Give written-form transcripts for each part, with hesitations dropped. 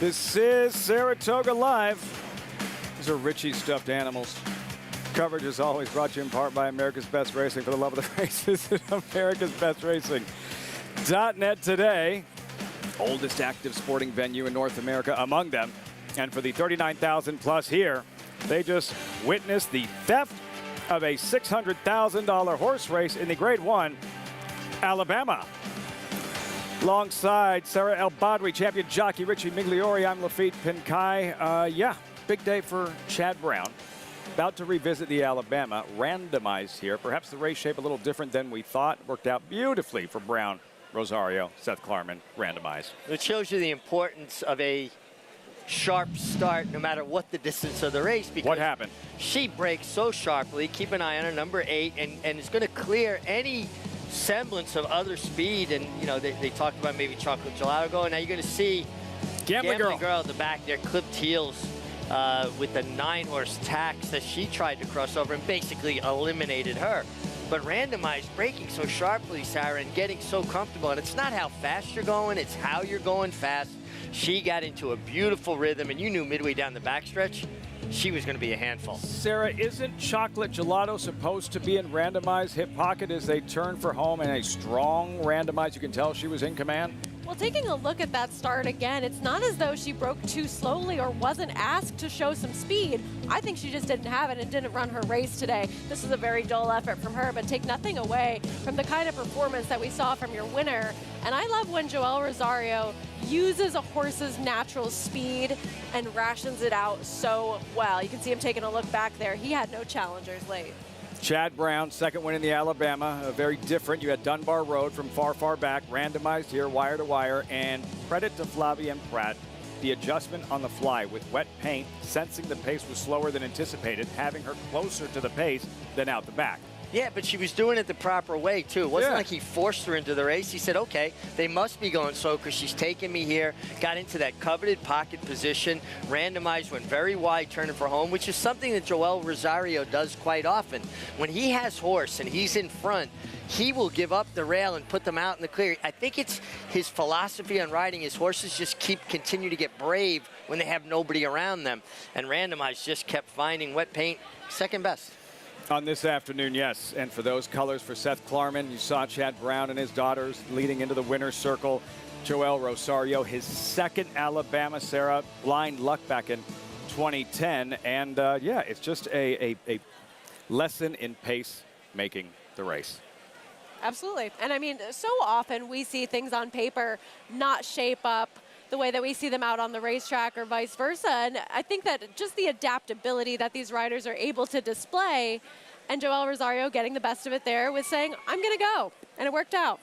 This is Saratoga Live. These are Richie's stuffed animals. Coverage is always brought to you in part by America's Best Racing. For the love of the race, visit AmericasBestRacing.net today. Oldest active sporting venue in North America among them. And for the 39,000 plus here, they just witnessed the theft of a $600,000 horse race in the Grade 1, Alabama. Alongside Sarah El Badwi, champion jockey Richie Migliori, I'm Lafitte Pinkai. Yeah, big day for Chad Brown. About to revisit the Alabama, randomized here. Perhaps the race shape a little different than we thought. Worked out beautifully for Brown, Rosario, Seth Klarman, randomized. It shows you the importance of a sharp start no matter what the distance of the race. Because what happened? She breaks so sharply. Keep an eye on her, number 8, and is going to clear any semblance of other speed. And, you know, they talked about maybe Chocolate Gelato. Now you're going to see Gambling Girl at the back there, clipped heels with the 9-horse tax that she tried to cross over and basically eliminated her. But randomized, breaking so sharply, Sarah, and getting so comfortable. And it's not how fast you're going, it's how you're going fast. She got into a beautiful rhythm, and you knew midway down the backstretch, she was going to be a handful. Sarah, isn't Chocolate Gelato supposed to be in randomized hip pocket as they turn for home in a strong randomized? You can tell she was in command. Well, taking a look at that start again, it's not as though she broke too slowly or wasn't asked to show some speed. I think she just didn't have it and didn't run her race today. This is a very dull effort from her, but take nothing away from the kind of performance that we saw from your winner. And I love when Joel Rosario uses a horse's natural speed and rations it out so well. You can see him taking a look back there. He had no challengers late. Chad Brown, second win in the Alabama, very different. You had Dunbar Road from far, far back, randomized here, wire to wire, and credit to Flavien Prat, the adjustment on the fly with wet paint, sensing the pace was slower than anticipated, having her closer to the pace than out the back. Yeah, but she was doing it the proper way, too. It wasn't like he forced her into the race. He said, okay, they must be going slow because she's taking me here. Got into that coveted pocket position. Randomized, went very wide, turning for home, which is something that Joel Rosario does quite often. When he has horse and he's in front, he will give up the rail and put them out in the clear. I think it's his philosophy on riding. His horses just continue to get brave when they have nobody around them. And Randomized just kept finding wet paint, second best. On this afternoon, yes. And for those colors for Seth Klarman, you saw Chad Brown and his daughters leading into the winner's circle. Joel Rosario, his second Alabama, Sarah, blind luck back in 2010. And yeah, it's just a lesson in pace making the race. Absolutely. And I mean, so often we see things on paper not shape up the way that we see them out on the racetrack or vice versa. And I think that just the adaptability that these riders are able to display, and Joel Rosario getting the best of it there with saying, I'm going to go. And it worked out.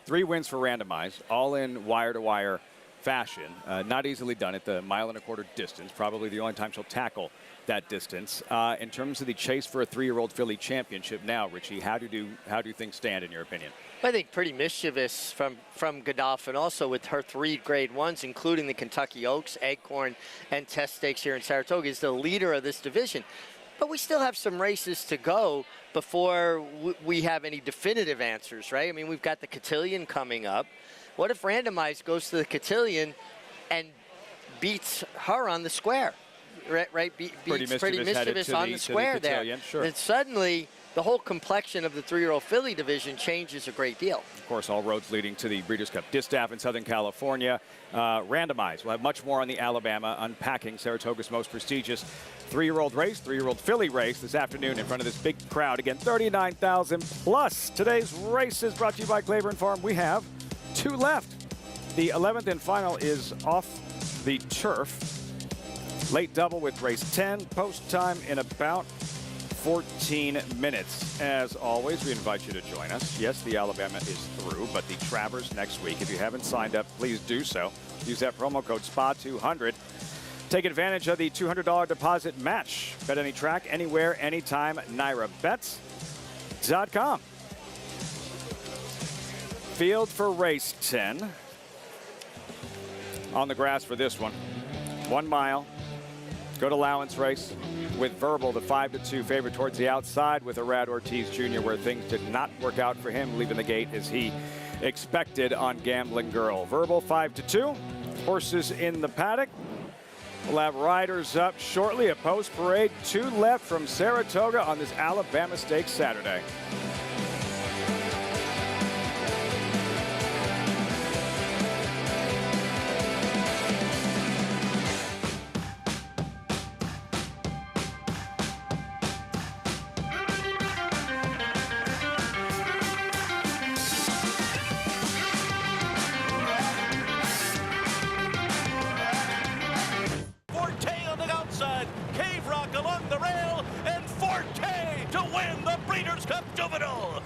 3 wins for randomized, all in wire-to-wire fashion. Not easily done at the 1.25 mile distance, probably the only time she'll tackle that distance. In terms of the chase for a 3-year-old filly championship now, Richie, how do things stand in your opinion? I think pretty mischievous from Godolphin, also with her 3 Grade 1s, including the Kentucky Oaks, Acorn, and Test Stakes here in Saratoga, is the leader of this division. But we still have some races to go before we have any definitive answers, right? I mean, we've got the Cotillion coming up. What if Randomized goes to the Cotillion and beats her on the square? Right? Beats pretty mischievous on the square there. Sure. And suddenly, the whole complexion of the 3-year-old filly division changes a great deal. Of course, all roads leading to the Breeders' Cup Distaff in Southern California. Randomized. We'll have much more on the Alabama, unpacking Saratoga's most prestigious 3-year-old race, 3-year-old filly race this afternoon in front of this big crowd. Again, 39,000 plus. Today's race is brought to you by Claiborne Farm. We have 2 left. The 11th and final is off the turf. Late double with race 10. Post time in about 14 minutes. As always, we invite you to join us. Yes, the Alabama is through, but the Travers next week. If you haven't signed up, please do so. Use that promo code SPA200. Take advantage of the $200 deposit match. Bet any track, anywhere, anytime. NYRABets.com. Field for race 10. On the grass for this one. 1 mile. Go to allowance race with Verbal, the 5-2 favorite towards the outside with Arad Ortiz Jr., where things did not work out for him, leaving the gate as he expected on Gambling Girl. Verbal 5-2. Horses in the paddock. We'll have riders up shortly. A post parade, 2 left from Saratoga on this Alabama Stakes Saturday. Along the rail, and Forte to win the Breeders' Cup Juvenile.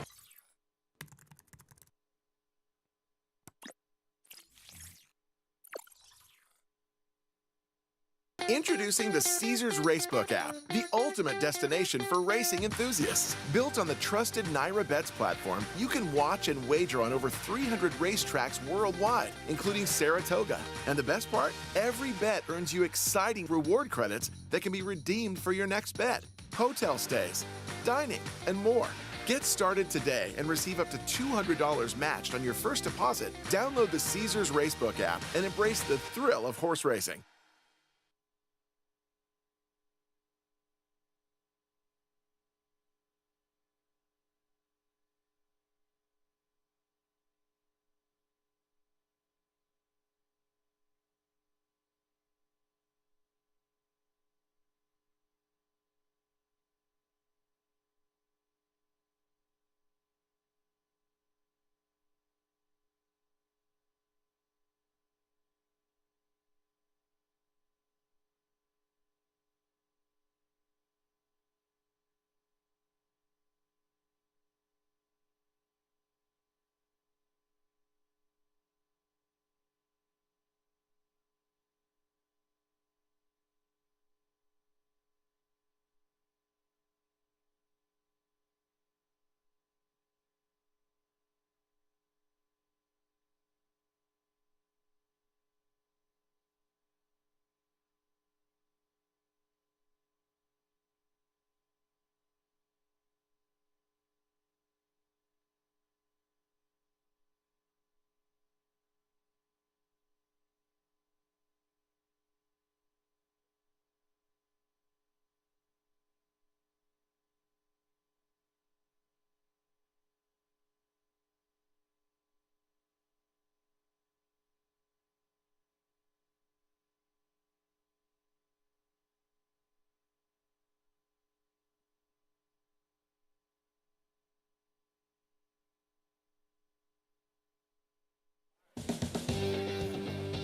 Introducing the Caesars Racebook app, the ultimate destination for racing enthusiasts. Built on the trusted Naira Bets platform, you can watch and wager on over 300 racetracks worldwide, including Saratoga. And the best part? Every bet earns you exciting reward credits that can be redeemed for your next bet, hotel stays, dining, and more. Get started today and receive up to $200 matched on your first deposit. Download the Caesars Racebook app and embrace the thrill of horse racing.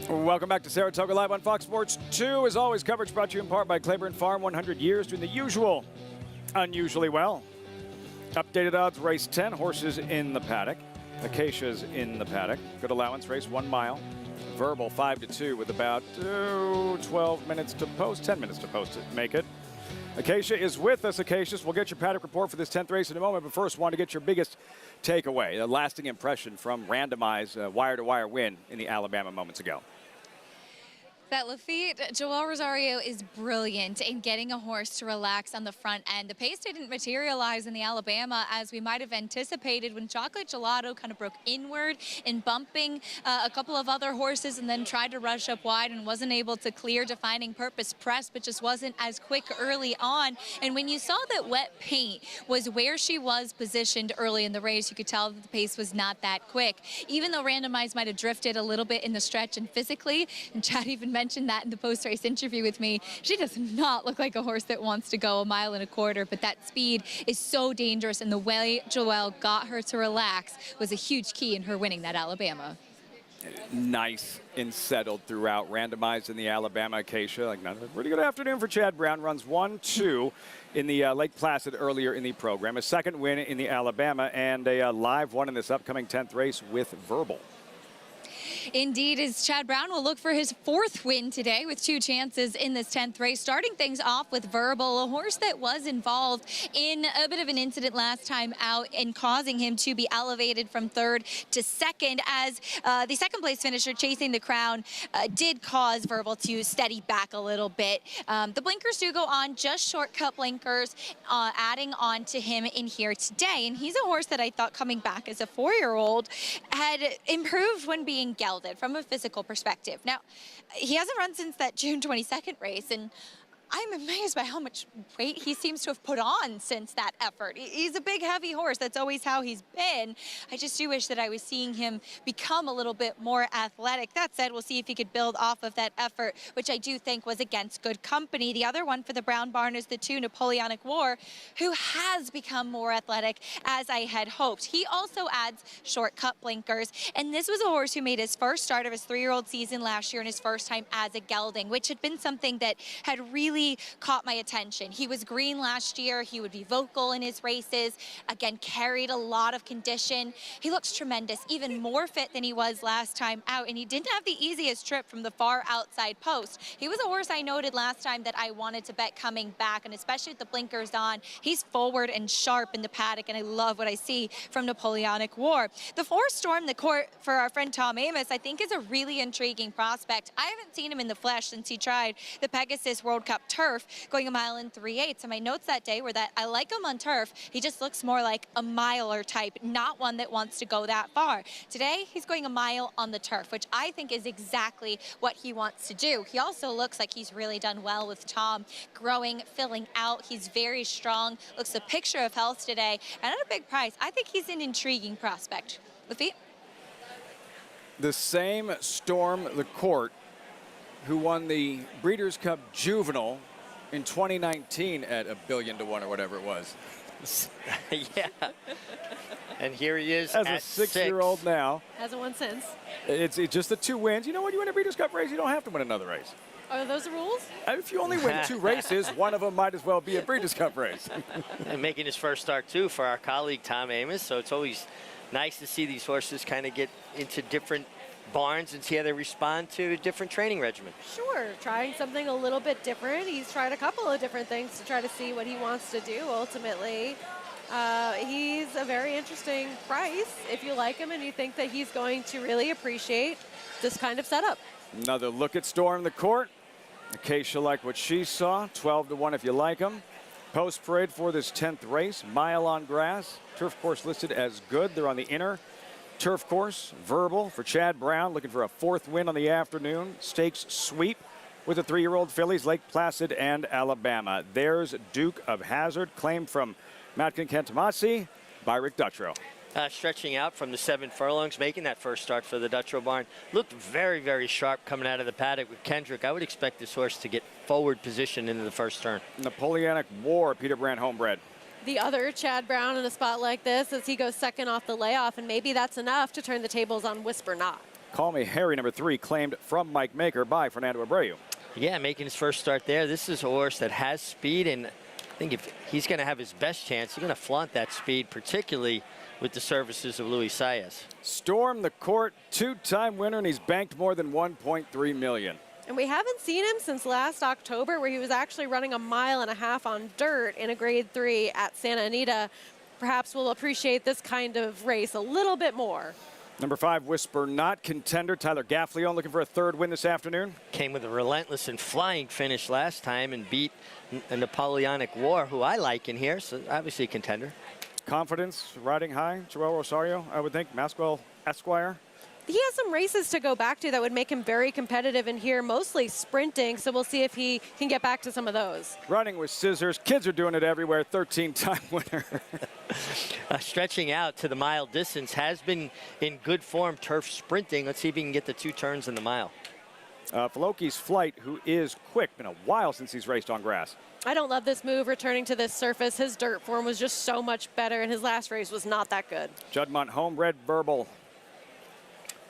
Welcome back to Saratoga Live on Fox Sports 2. As always, coverage brought to you in part by Claiborne Farm. 100 years doing the usual, unusually well. Updated odds, race 10, horses in the paddock. Acacia's in the paddock. Good allowance, race 1 mile. Verbal 5-2 with about 12 minutes to post, 10 minutes to post to make it. Acacia is with us. Acacia, we'll get your paddock report for this 10th race in a moment, but first, want to get your biggest takeaway, a lasting impression from randomized wire-to-wire win in the Alabama moments ago. That Lafitte, Joel Rosario is brilliant in getting a horse to relax on the front end. The pace didn't materialize in the Alabama as we might have anticipated when Chocolate Gelato kind of broke inward in bumping a couple of other horses and then tried to rush up wide and wasn't able to clear Defining Purpose Press, but just wasn't as quick early on. And when you saw that Wet Paint was where she was positioned early in the race, you could tell that the pace was not that quick. Even though Randomized might have drifted a little bit in the stretch and physically, and Chad even mentioned that in the post-race interview with me, she does not look like a horse that wants to go 1.25 miles, but that speed is so dangerous, and the way Joelle got her to relax was a huge key in her winning that Alabama. Nice and settled throughout. Randomized in the Alabama. Acacia, like not a pretty good afternoon for Chad Brown. Runs 1-2 in the Lake Placid earlier in the program. A second win in the Alabama and a live one in this upcoming 10th race with Verbal. Indeed, as Chad Brown will look for his 4th win today with 2 chances in this 10th race. Starting things off with Verbal, a horse that was involved in a bit of an incident last time out and causing him to be elevated from 3rd to 2nd, as the 2nd place finisher Chasing the Crown did cause Verbal to steady back a little bit. The blinkers do go on, just shortcut blinkers, adding on to him in here today. And he's a horse that I thought coming back as a 4-year-old had improved when being gelded. gelded from a physical perspective. Now, he hasn't run since that June 22nd race, and I'm amazed by how much weight he seems to have put on since that effort. He's a big, heavy horse. That's always how he's been. I just do wish that I was seeing him become a little bit more athletic. That said, we'll see if he could build off of that effort, which I do think was against good company. The other one for the Brown Barn is the 2 Napoleonic War, who has become more athletic as I had hoped. He also adds shortcut blinkers, and this was a horse who made his first start of his 3-year-old season last year and his first time as a gelding, which had been something that had really caught my attention. He was green last year. He would be vocal in his races. Again, carried a lot of condition. He looks tremendous, even more fit than he was last time out, and he didn't have the easiest trip from the far outside post. He was a horse I noted last time that I wanted to bet coming back, and especially with the blinkers on, he's forward and sharp in the paddock, and I love what I see from Napoleonic War. The 4 Storm the Court for our friend Tom Amoss, I think, is a really intriguing prospect. I haven't seen him in the flesh since he tried the Pegasus World Cup turf, going 1 mile and 3/8. And my notes that day were that I like him on turf. He just looks more like a miler type, not one that wants to go that far. Today, he's going 1 mile on the turf, which I think is exactly what he wants to do. He also looks like he's really done well with Tom, growing, filling out. He's very strong, looks a picture of health today, and at a big price. I think he's an intriguing prospect. Lafitte? The same Storm the Court who won the Breeders' Cup Juvenile in 2019 at $1 billion to 1 or whatever it was. Yeah. And here he is as a at 6-year-old now. Hasn't won since. It's just the 2 wins. You know, when you win a Breeders' Cup race, you don't have to win another race. Are those the rules? If you only win 2 races, one of them might as well be a Breeders' Cup race. And making his first start, too, for our colleague Tom Amoss. So it's always nice to see these horses kind of get into different barns and see how they respond to a different training regimen. Sure, trying something a little bit different. He's tried a couple of different things to try to see what he wants to do ultimately. He's a very interesting price if you like him and you think that he's going to really appreciate this kind of setup. Another look at Storm the Court. In case you like what she saw, 12 to 1 if you like him. Post parade for this 10th race, mile on grass. Turf course listed as good. They're on the inner turf course. Verbal for Chad Brown, looking for a 4th win on the afternoon. Stakes sweep with the 3-year-old fillies, Lake Placid and Alabama. There's Duke of Hazard, claimed from Matkin Cantamasi by Rick Dutrow. Stretching out from the 7 furlongs, making that first start for the Dutrow barn. Looked very, very sharp coming out of the paddock with Kendrick. I would expect this horse to get forward position into the first turn. Napoleonic War, Peter Brandt homebred. The other Chad Brown in a spot like this as he goes second off the layoff, and maybe that's enough to turn the tables on Whisper Not. Call Me Harry, number 3, claimed from Mike Maker by Fernando Abreu. Yeah, making his first start there. This is a horse that has speed, and I think if he's going to have his best chance, he's going to flaunt that speed, particularly with the services of Luis Saez. Storm the Court, 2-time winner, and he's banked more than $1.3 million. And we haven't seen him since last October, where he was actually running 1.5 miles on dirt in a grade 3 at Santa Anita. Perhaps we'll appreciate this kind of race a little bit more. Number 5, Whisper Not, contender Tyler Gaffleon looking for a 3rd win this afternoon. Came with a relentless and flying finish last time and beat a Napoleonic War, who I like in here, so obviously a contender. Confidence, riding high, Joel Rosario, I would think, Maswell Esquire. He has some races to go back to that would make him very competitive in here, mostly sprinting, so we'll see if he can get back to some of those. Running with scissors, kids are doing it everywhere, 13-time winner. Stretching out to the mile distance, has been in good form turf sprinting. Let's see if he can get the 2 turns in the mile. Filoki's Flight, who is quick, been a while since he's raced on grass. I don't love this move, returning to this surface. His dirt form was just so much better, and his last race was not that good. Juddmonte homebred, Verbal.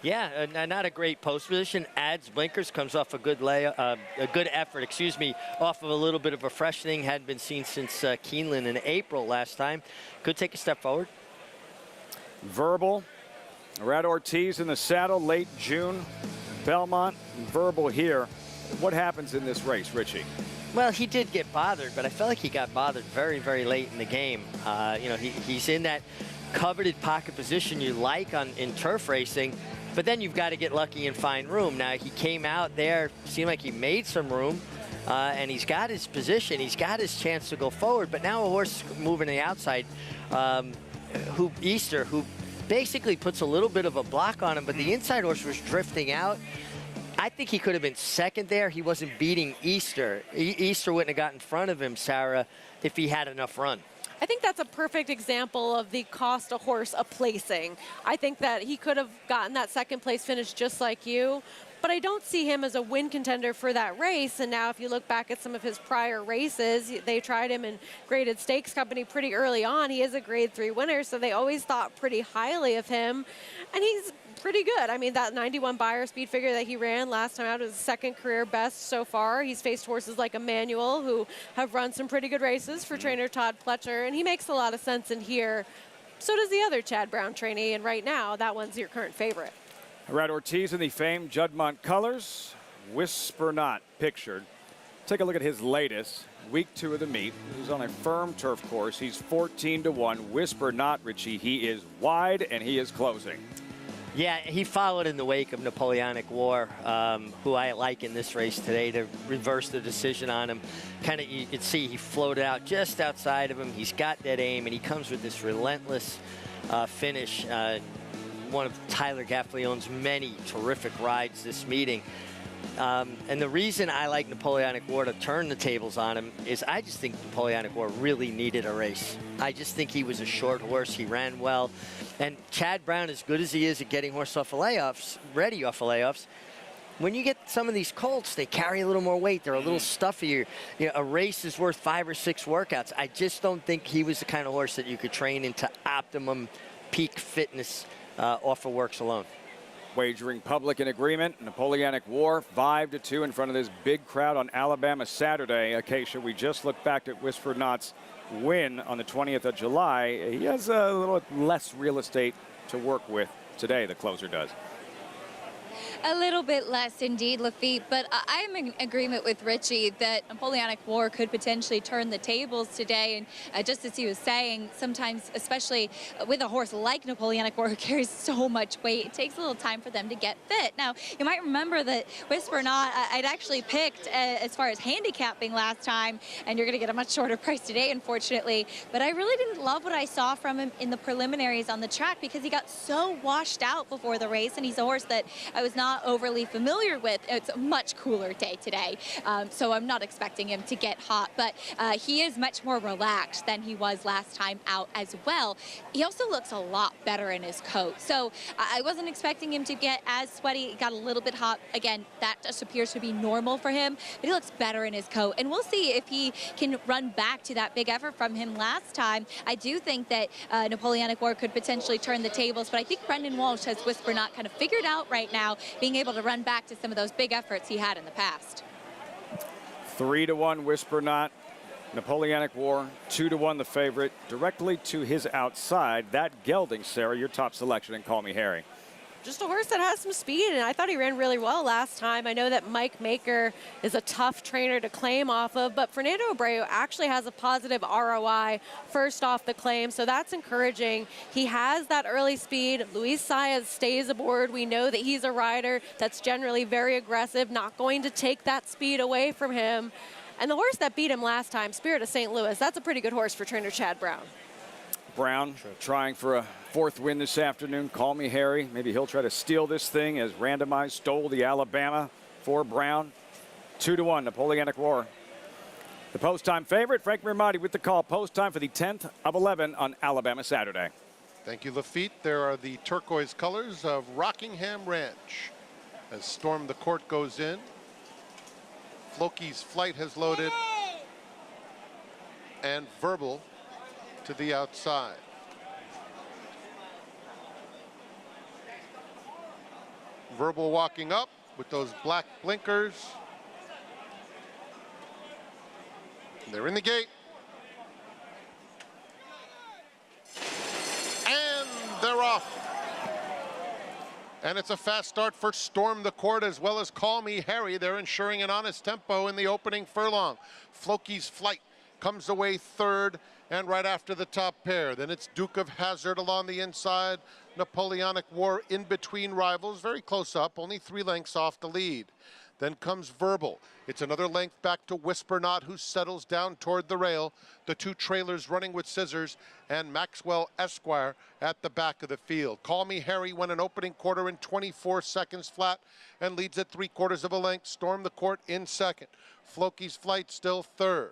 Yeah, not a great post position. Adds blinkers, comes off a good effort, off of a little bit of a freshening. Hadn't been seen since Keeneland in April last time. Could take a step forward. Verbal. Rad Ortiz in the saddle, late June. Belmont, Verbal here. What happens in this race, Richie? Well, he did get bothered, but I felt like he got bothered very, very late in the game. He's in that coveted pocket position you like in turf racing, but then you've got to get lucky and find room. Now, he came out there, seemed like he made some room, and he's got his position. He's got his chance to go forward, but now a horse moving to the outside, who basically puts a little bit of a block on him, but the inside horse was drifting out. I think he could have been second there. He wasn't beating Easter. Easter wouldn't have got in front of him, Sarah, if he had enough run. I think that's a perfect example of the cost a horse a placing. I think that he could have gotten that second place finish just like you, but I don't see him as a win contender for that race. And now if you look back at some of his prior races, they tried him in graded stakes company pretty early on. He is a grade 3 winner, so they always thought pretty highly of him. And he's pretty good. I mean, that 91 Beyer speed figure that he ran last time out is his second career best so far. He's faced horses like Emmanuel, who have run some pretty good races for trainer Todd Pletcher, and he makes a lot of sense in here. So does the other Chad Brown trainee, and right now, that one's your current favorite. Red Ortiz in the famed Juddmonte colors. Whisper Not pictured. Take a look at his latest, week 2 of the meet. He's on a firm turf course. He's 14-1. Whisper Not, Richie. He is wide and he is closing. Yeah, he followed in the wake of Napoleonic War, who I like in this race today, to reverse the decision on him. Kind of, you could see he floated out just outside of him. He's got that aim, and he comes with this relentless finish. One of Tyler Gaffleone's many terrific rides this meeting. And the reason I like Napoleonic War to turn the tables on him is I just think Napoleonic War really needed a race. I just think he was a short horse. He ran well. And Chad Brown, as good as he is at getting horse off of layoffs, ready off of layoffs, when you get some of these colts, they carry a little more weight. They're a little stuffier. You know, a race is worth 5 or 6 workouts. I just don't think he was the kind of horse that you could train into optimum peak fitness off of works alone. Wagering public in agreement. Napoleonic War 5-2 in front of this big crowd on Alabama Saturday. Acacia, we just looked back at Whisper Not's win on the 20th of July. He has a little less real estate to work with today, the closer does. A little bit less indeed, Lafitte, but I'm in agreement with Richie that Napoleonic War could potentially turn the tables today. And just as he was saying, sometimes, especially with a horse like Napoleonic War who carries so much weight, it takes a little time for them to get fit. Now, you might remember that Whisper Not, I'd actually picked as far as handicapping last time, and you're going to get a much shorter price today, unfortunately. But I really didn't love what I saw from him in the preliminaries on the track because he got so washed out before the race, and he's a horse that I was not overly familiar with. It's a much cooler day today, so I'm not expecting him to get hot, but he is much more relaxed than he was last time out as well. He also looks a lot better in his coat, so I wasn't expecting him to get as sweaty. It got a little bit hot. Again, that just appears to be normal for him, but he looks better in his coat, and we'll see if he can run back to that big effort from him last time. I do think that Napoleonic War could potentially turn the tables, but I think Brendan Walsh has Whisper Not kind of figured out right now, being able to run back to some of those big efforts he had in the past. 3-1 Whisper Not. Napoleonic War 2-1 the favorite, directly to his outside. That gelding, Sarah, your top selection, and Call Me Harry. Just a horse that has some speed, and I thought he ran really well last time. I know that Mike Maker is a tough trainer to claim off of, but Fernando Abreu actually has a positive ROI first off the claim, so that's encouraging. He has that early speed. Luis Saez stays aboard. We know that he's a rider that's generally very aggressive, not going to take that speed away from him. And the horse that beat him last time, Spirit of St. Louis, that's a pretty good horse for trainer Chad Brown. Brown trying for a 4th win this afternoon. Call Me Harry. Maybe he'll try to steal this thing as Randomized stole the Alabama for Brown. 2-1 Napoleonic War. The post-time favorite, Frank Mirmati with the call. Post-time for the 10th of 11 on Alabama Saturday. Thank you, Lafitte. There are the turquoise colors of Rockingham Ranch as Storm the Court goes in. Floki's Flight has loaded. And Verbal to the outside. Verbal walking up with those black blinkers. They're in the gate. And they're off. And it's a fast start for Storm the Court as well as Call Me Harry. They're ensuring an honest tempo in the opening furlong. Floki's Flight comes away 3rd. And right after the top pair, then it's Duke of Hazard along the inside. Napoleonic War in between rivals, very close up, only 3 lengths off the lead. Then comes Verbal. It's another length back to Whisper Not, who settles down toward the rail. The two trailers running with Scissors, and Maxwell Esquire at the back of the field. Call Me Harry won an opening quarter in 24 seconds flat and leads at 3/4 of a length. Storm the Court in second. Floki's Flight still third.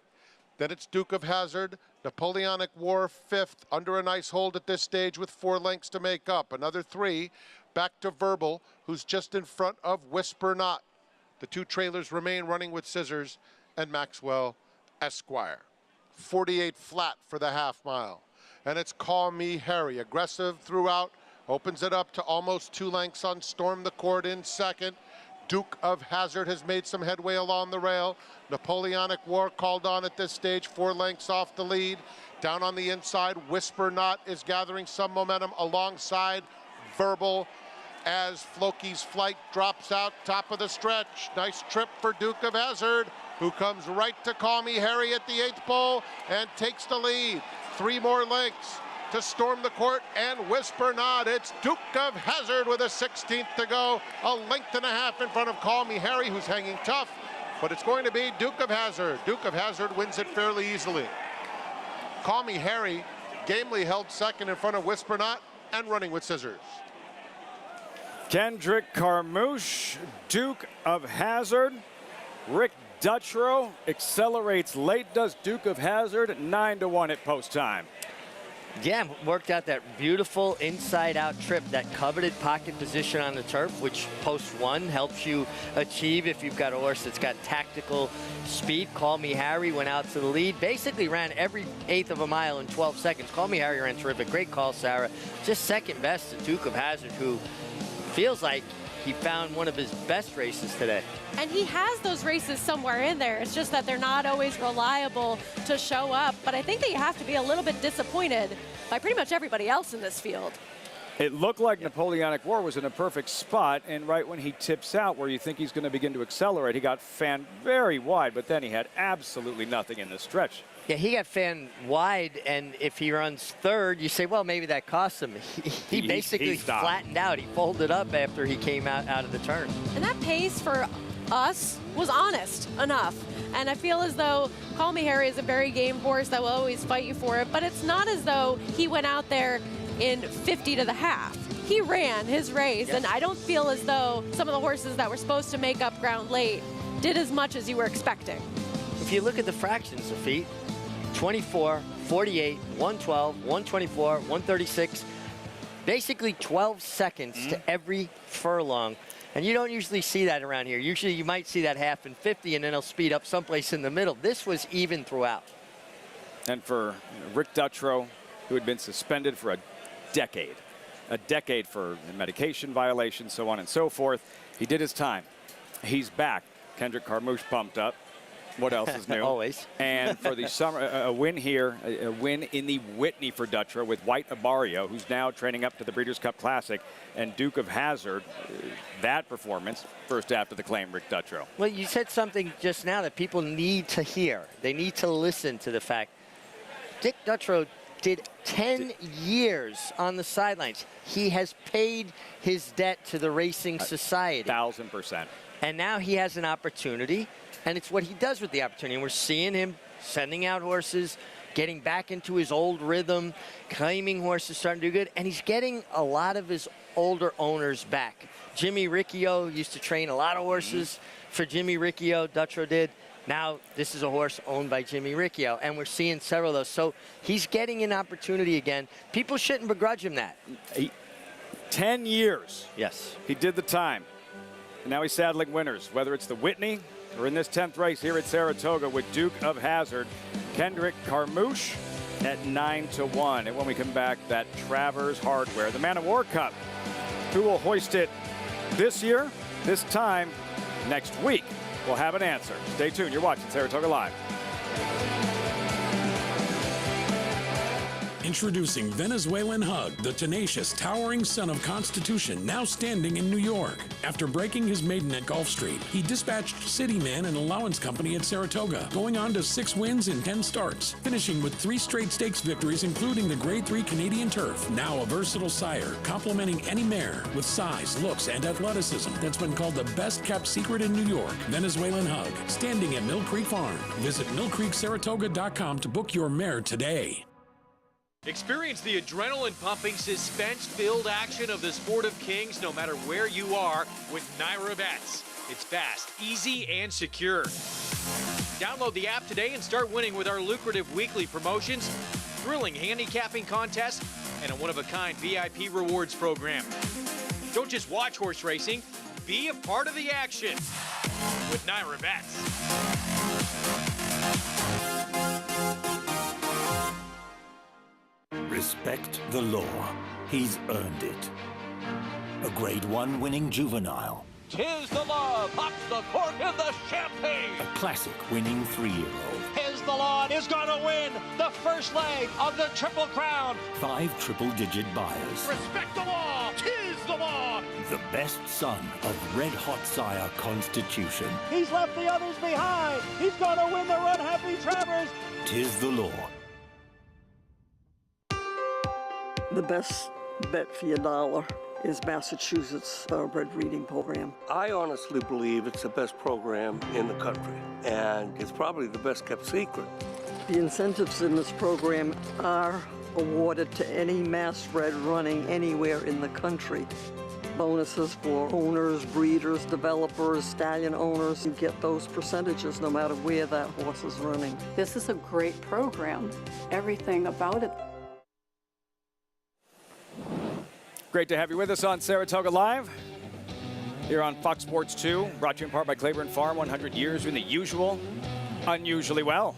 Then it's Duke of Hazzard. Napoleonic War fifth, under a nice hold at this stage with 4 lengths to make up. Another 3 back to Verbal, who's just in front of Whisper Not. The two trailers remain running with Scissors and Maxwell Esquire. 48 flat for the half mile. And it's Call Me Harry, aggressive throughout, opens it up to almost 2 lengths on Storm the Court in second. Duke of Hazzard has made some headway along the rail. Napoleonic War called on at this stage, 4 lengths off the lead. Down on the inside, Whisper Not is gathering some momentum alongside Verbal as Floki's Flight drops out top of the stretch. Nice trip for Duke of Hazzard, who comes right to Call Me Harry at the 8th pole and takes the lead. 3 more lengths to Storm the Court and Whisper Not. It's Duke of Hazzard with a 16th to go. A length and a half in front of Call Me Harry, who's hanging tough, but it's going to be Duke of Hazzard. Duke of Hazzard wins it fairly easily. Call Me Harry gamely held second in front of Whisper Not and running with Scissors. Kendrick Carmouche, Duke of Hazzard. Rick Dutrow accelerates late, does Duke of Hazzard, 9-1 at post time. Yeah, worked out that beautiful inside-out trip, that coveted pocket position on the turf, which post 1 helps you achieve if you've got a horse that's got tactical speed. Call Me Harry went out to the lead, basically ran every 1/8 of a mile in 12 seconds. Call Me Harry ran terrific. Great call, Sarah. Just second best to Duke of Hazzard, who feels like he found one of his best races today. And he has those races somewhere in there. It's just that they're not always reliable to show up. But I think that you have to be a little bit disappointed by pretty much everybody else in this field. It looked like Napoleonic War was in a perfect spot, and right when he tips out where you think he's going to begin to accelerate, he got fanned very wide, but then he had absolutely nothing in the stretch. Yeah, he got fanned wide, and if he runs third, you say, well, maybe that cost him. He basically flattened out. He folded up after he came out of the turn. And that pace for us was honest enough. And I feel as though Call Me Harry is a very game horse that will always fight you for it, but it's not as though he went out there in 50 to the half. He ran his race, yes. And I don't feel as though some of the horses that were supposed to make up ground late did as much as you were expecting. If you look at the fractions of feet, 24, 48, 112, 124, 136, basically 12 seconds to every furlong. And you don't usually see that around here. Usually you might see that half and 50, and then it'll speed up someplace in the middle. This was even throughout. And for Rick Dutrow, who had been suspended for a decade for medication violations, so on and so forth, he did his time. He's back. Kendrick Carmouche pumped up. What else is new? Always. And for the summer, a win here, a win in the Whitney for Dutrow with White Abario, who's now training up to the Breeders' Cup Classic, and Duke of Hazzard. That performance, first after the claim, Rick Dutrow. Well, you said something just now that people need to hear. They need to listen to the fact. Dick Dutrow did 10 years on the sidelines. He has paid his debt to the Racing Society. 1,000%. And now he has an opportunity. And it's what he does with the opportunity. And we're seeing him sending out horses, getting back into his old rhythm, claiming horses starting to do good. And he's getting a lot of his older owners back. Jimmy Riccio used to train a lot of horses for Jimmy Riccio. Dutrow did. Now this is a horse owned by Jimmy Riccio. And we're seeing several of those. So he's getting an opportunity again. People shouldn't begrudge him that. 10 years. Yes. He did the time. And now he's saddling winners, whether it's the Whitney or in this 10th race here at Saratoga with Duke of Hazzard. Kendrick Carmouche at 9-1. And when we come back, that Travers Hardware, the Man of War Cup. Who will hoist it this year, this time next week? We'll have an answer. Stay tuned. You're watching Saratoga Live. Introducing Venezuelan Hug, the tenacious, towering son of Constitution, now standing in New York. After breaking his maiden at Gulf Street, he dispatched Cityman and Allowance Company at Saratoga, going on to 6 wins in 10 starts, finishing with 3 straight stakes victories, including the Grade 3 Canadian Turf. Now a versatile sire, complementing any mare with size, looks, and athleticism that's been called the best-kept secret in New York. Venezuelan Hug, standing at Mill Creek Farm. Visit millcreeksaratoga.com to book your mare today. Experience the adrenaline-pumping, suspense-filled action of the Sport of Kings no matter where you are with Naira Bets. It's fast, easy, and secure. Download the app today and start winning with our lucrative weekly promotions, thrilling handicapping contests, and a one-of-a-kind VIP rewards program. Don't just watch horse racing, be a part of the action with Naira Bets. Respect the law. He's earned it. A Grade 1 winning juvenile. 'Tis the law, pops the cork in the champagne. A classic winning 3-year-old. 'Tis the law is gonna win the first leg of the Triple Crown. 5 triple-digit buyers. Respect the law, 'tis the law. The best son of red-hot sire Constitution. He's left the others behind. He's gonna win the run, Happy Travers. 'Tis the law. The best bet for your dollar is Massachusetts Thoroughbred Reading Program. I honestly believe it's the best program in the country, and it's probably the best kept secret. The incentives in this program are awarded to any mass bred running anywhere in the country. Bonuses for owners, breeders, developers, stallion owners. You get those percentages no matter where that horse is running. This is a great program. Everything about it. Great to have you with us on Saratoga Live. Here on Fox Sports 2, brought to you in part by Claiborne Farm, 100 years doing the usual, unusually well.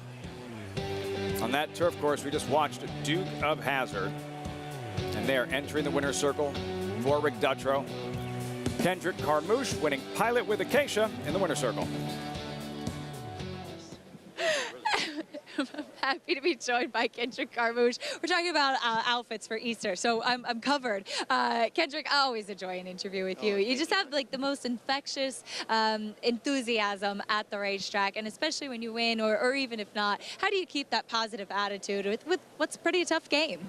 On that turf course, we just watched Duke of Hazzard. And they're entering the winner's circle for Rick Dutrow. Kendrick Carmouche winning Pilot with Acacia in the winner's circle. I'm happy to be joined by Kendrick Carmouche. We're talking about outfits for Easter, so I'm covered. Kendrick, I always enjoy an interview with you. You just have like the most infectious enthusiasm at the racetrack, and especially when you win, or even if not. How do you keep that positive attitude with what's a pretty tough game?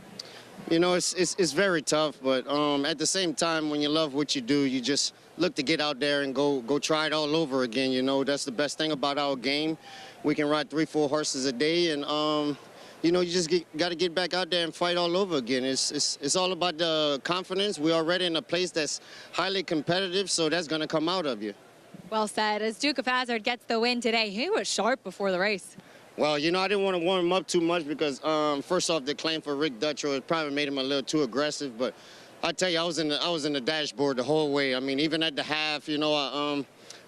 You know, it's very tough, but at the same time, when you love what you do, you just look to get out there and go try it all over again. You know, that's the best thing about our game. We can ride 3-4 horses a day, and you know, you just got to get back out there and fight all over again. It's all about the confidence. We're already in a place that's highly competitive, so that's going to come out of you. Well said. As Duke of Hazzard gets the win today, he was sharp before the race. Well, you know, I didn't want to warm him up too much because, first off, the claim for Rick Dutrow, it probably made him a little too aggressive. But I tell you, I was in the dashboard the whole way. I mean, even at the half, you know,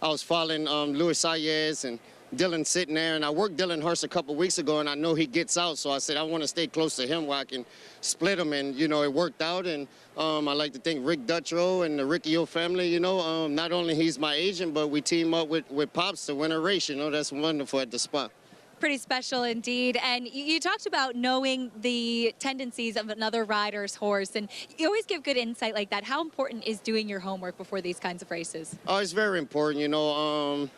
I was following Luis Saez and Dylan sitting there, and I worked Dylan Hurst a couple weeks ago, and I know he gets out, so I said I want to stay close to him where I can split him, and you know, it worked out. And I like to thank Rick Dutrow and the Ricky O family. You know, not only he's my agent, but we team up with Pops to win a race. You know, that's wonderful at the spot. Pretty special indeed. And you talked about knowing the tendencies of another rider's horse, and you always give good insight like that. How important is doing your homework before these kinds of races? Oh, it's very important. You know,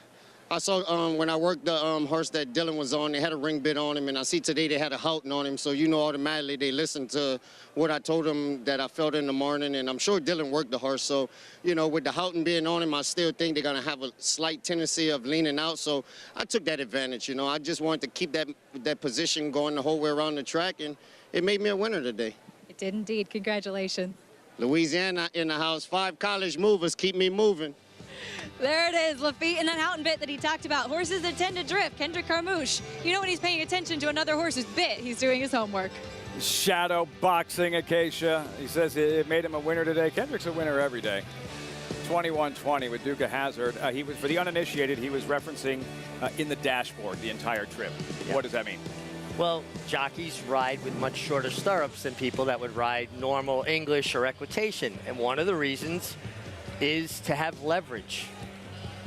I saw when I worked the horse that Dylan was on, they had a ring bit on him, and I see today they had a Houghton on him, so you know automatically they listened to what I told them that I felt in the morning, and I'm sure Dylan worked the horse, so, you know, with the Houghton being on him, I still think they're going to have a slight tendency of leaning out, so I took that advantage, you know. I just wanted to keep that position going the whole way around the track, and it made me a winner today. It did indeed. Congratulations. Louisiana in the house. 5 college movers keep me moving. There it is, Lafitte, and that Houghton bit that he talked about. Horses that tend to drift. Kendrick Carmouche. You know when he's paying attention to another horse's bit, he's doing his homework. Shadow boxing Acacia. He says it made him a winner today. Kendrick's a winner every day. 21-20 with Duke of Hazzard. He was, for the uninitiated, he was referencing in the dashboard the entire trip. Yep. What does that mean? Well, jockeys ride with much shorter stirrups than people that would ride normal English or equitation. And one of the reasons is to have leverage.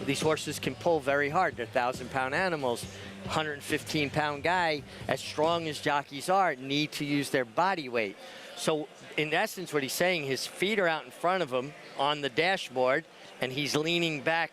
These horses can pull very hard. They're 1,000-pound animals. 115-pound guy, as strong as jockeys are, need to use their body weight. So in essence, what he's saying, his feet are out in front of him on the dashboard, and he's leaning back,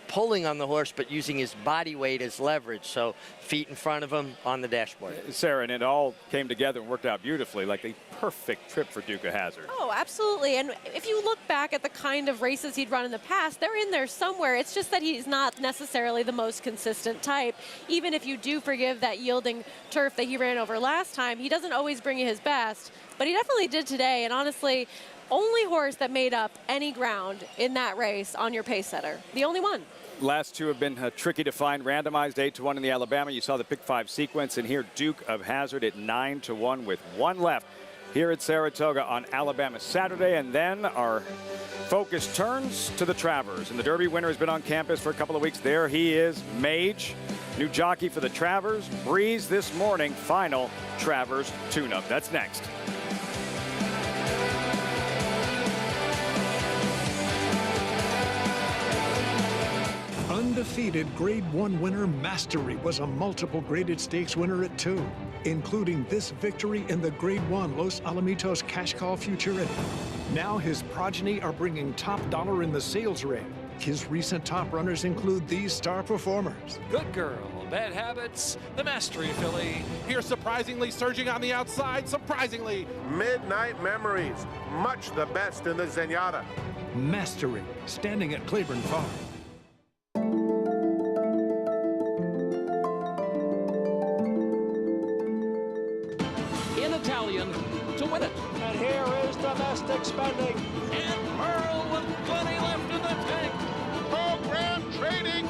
pulling on the horse, but using his body weight as leverage. So feet in front of him on the dashboard. Sarah, and it all came together and worked out beautifully, like the perfect trip for Duke of Hazzard. Oh, absolutely. And if you look back at the kind of races he'd run in the past, they're in there somewhere. It's just that he's not necessarily the most consistent type. Even if you do forgive that yielding turf that he ran over last time, he doesn't always bring you his best, but he definitely did today. And honestly, only horse that made up any ground in that race on your pace setter. The only one. Last two have been tricky to find. Randomized 8-1 in the Alabama. You saw the pick 5 sequence, and here Duke of Hazzard at 9-1 with one left here at Saratoga on Alabama Saturday. And then our focus turns to the Travers. And the Derby winner has been on campus for a couple of weeks. There he is, Mage, new jockey for the Travers. Breeze this morning, final Travers tune-up. That's next. Undefeated Grade 1 winner Mastery was a multiple graded stakes winner at 2, including this victory in the Grade 1 Los Alamitos Cash Call Futurity. Now his progeny are bringing top dollar in the sales ring. His recent top runners include these star performers. Good Girl, Bad Habits, the Mastery filly. Here surprisingly surging on the outside, surprisingly. Midnight Memories, much the best in the Zenyatta. Mastery, standing at Claiborne Farm. To win it. And here is domestic spending. And Pearl with plenty left in the tank. Program trading.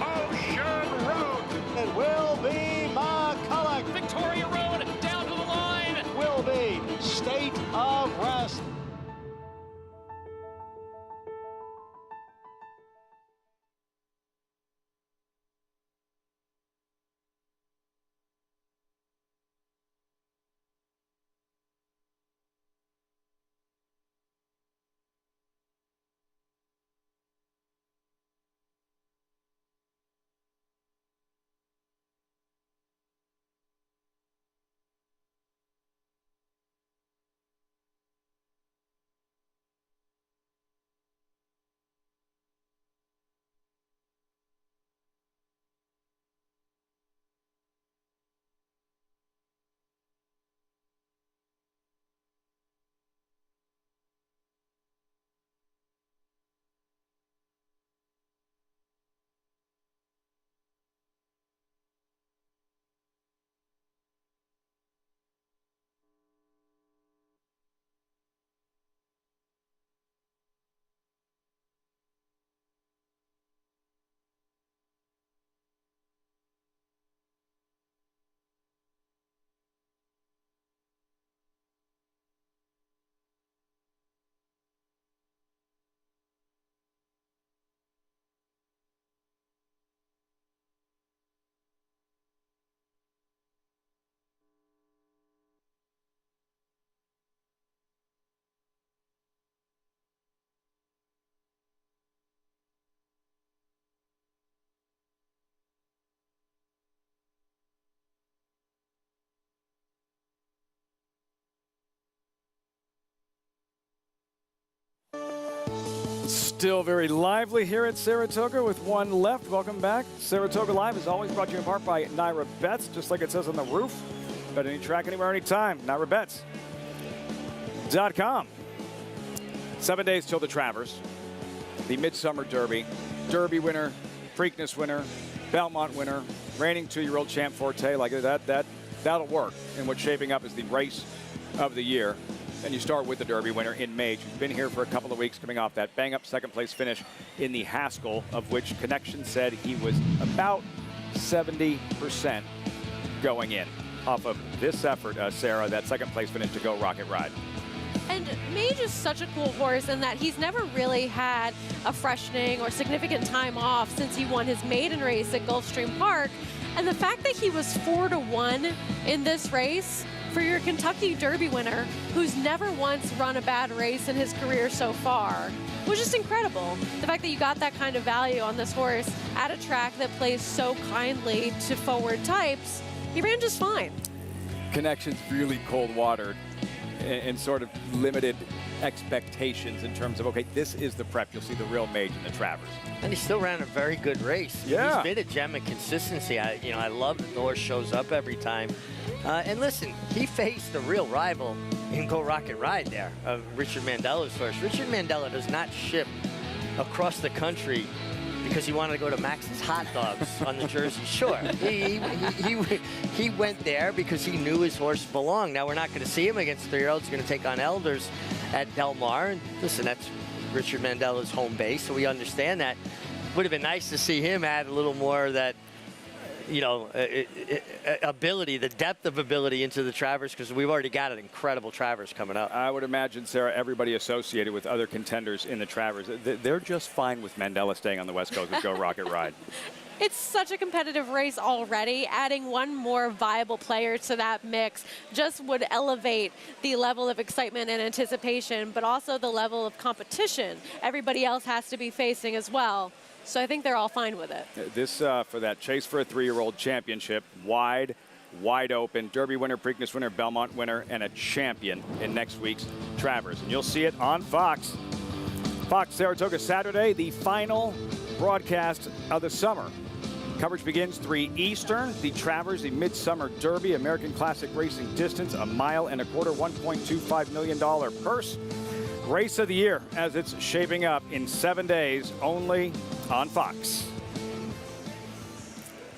Ocean Road. It will be McCulloch. Victoria Road down to the line. Will be State of Rest. Still very lively here at Saratoga with one left. Welcome back. Saratoga Live is always brought to you in part by Naira Bets, just like it says on the roof. Bet any track, anywhere, anytime. NairaBets.com. 7 days till the Travers, the Midsummer Derby. Derby winner, Preakness winner, Belmont winner, reigning 2-year-old champ Forte. Like that'll work in what's shaping up as the race of the year. And you start with the Derby winner in Mage, who's been here for a couple of weeks, coming off that bang-up second-place finish in the Haskell, of which Connection said he was about 70% going in off of this effort, Sarah, that second-place finish to go Rocket Ride. And Mage is such a cool horse in that he's never really had a freshening or significant time off since he won his maiden race at Gulfstream Park. And the fact that he was 4-1 in this race for your Kentucky Derby winner, who's never once run a bad race in his career so far, was just incredible. The fact that you got that kind of value on this horse at a track that plays so kindly to forward types, he ran just fine. Connections really cold-watered and sort of limited expectations in terms of, okay, this is the prep. You'll see the real mage in the Travers. And he still ran a very good race. Yeah. He's been a gem of consistency. I love that the horse shows up every time. And listen, he faced a real rival in Go Rocket Ride there, Richard Mandella's horse. Richard Mandella does not ship across the country because he wanted to go to Max's Hot Dogs on the Jersey Shore. He went there because he knew his horse belonged. Now, we're not going to see him against 3-year-olds. He's going to take on Elders at Del Mar. And listen, that's Richard Mandella's home base, so we understand that. Would have been nice to see him add a little more of that, ability, the depth of ability into the Travers, because we've already got an incredible Travers coming up. I would imagine, Sarah, everybody associated with other contenders in the Travers, they're just fine with Mandella staying on the West Coast with Go Rocket Ride. It's such a competitive race already. Adding one more viable player to that mix just would elevate the level of excitement and anticipation, but also the level of competition everybody else has to be facing as well. So I think they're all fine with it. This, for that chase for a 3-year-old championship, wide open. Derby winner, Preakness winner, Belmont winner, and a champion in next week's Travers. And you'll see it on Fox. Fox Saratoga Saturday, the final broadcast of the summer. Coverage begins 3 Eastern. The Travers, the Midsummer Derby, American Classic Racing Distance, a mile and a quarter, $1.25 million purse. Race of the year as it's shaping up in 7 days only on Fox.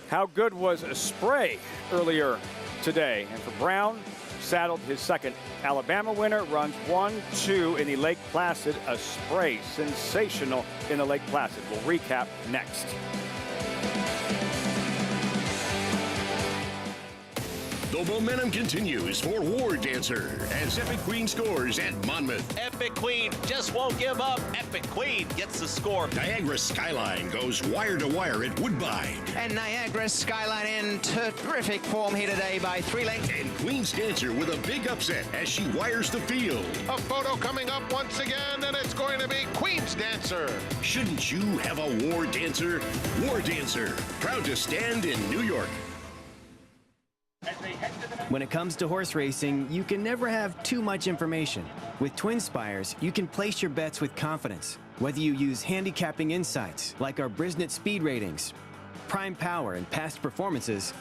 How good was a spray earlier today? And for Brown, saddled his second Alabama winner, runs 1-2 in the Lake Placid. A spray, sensational in the Lake Placid. We'll recap next. The momentum continues for War Dancer as Epic Queen scores at Monmouth. Epic Queen just won't give up. Epic Queen gets the score. Niagara Skyline goes wire to wire at Woodbine. And Niagara Skyline in terrific form here today by 3 lengths. And Queen's Dancer with a big upset as she wires the field. A photo coming up once again, and it's going to be Queen's Dancer. Shouldn't you have a War Dancer? War Dancer, proud to stand in New York. When it comes to horse racing, you can never have too much information. With Twin Spires, you can place your bets with confidence. Whether you use handicapping insights, like our Brisnet speed ratings, prime power and past performances,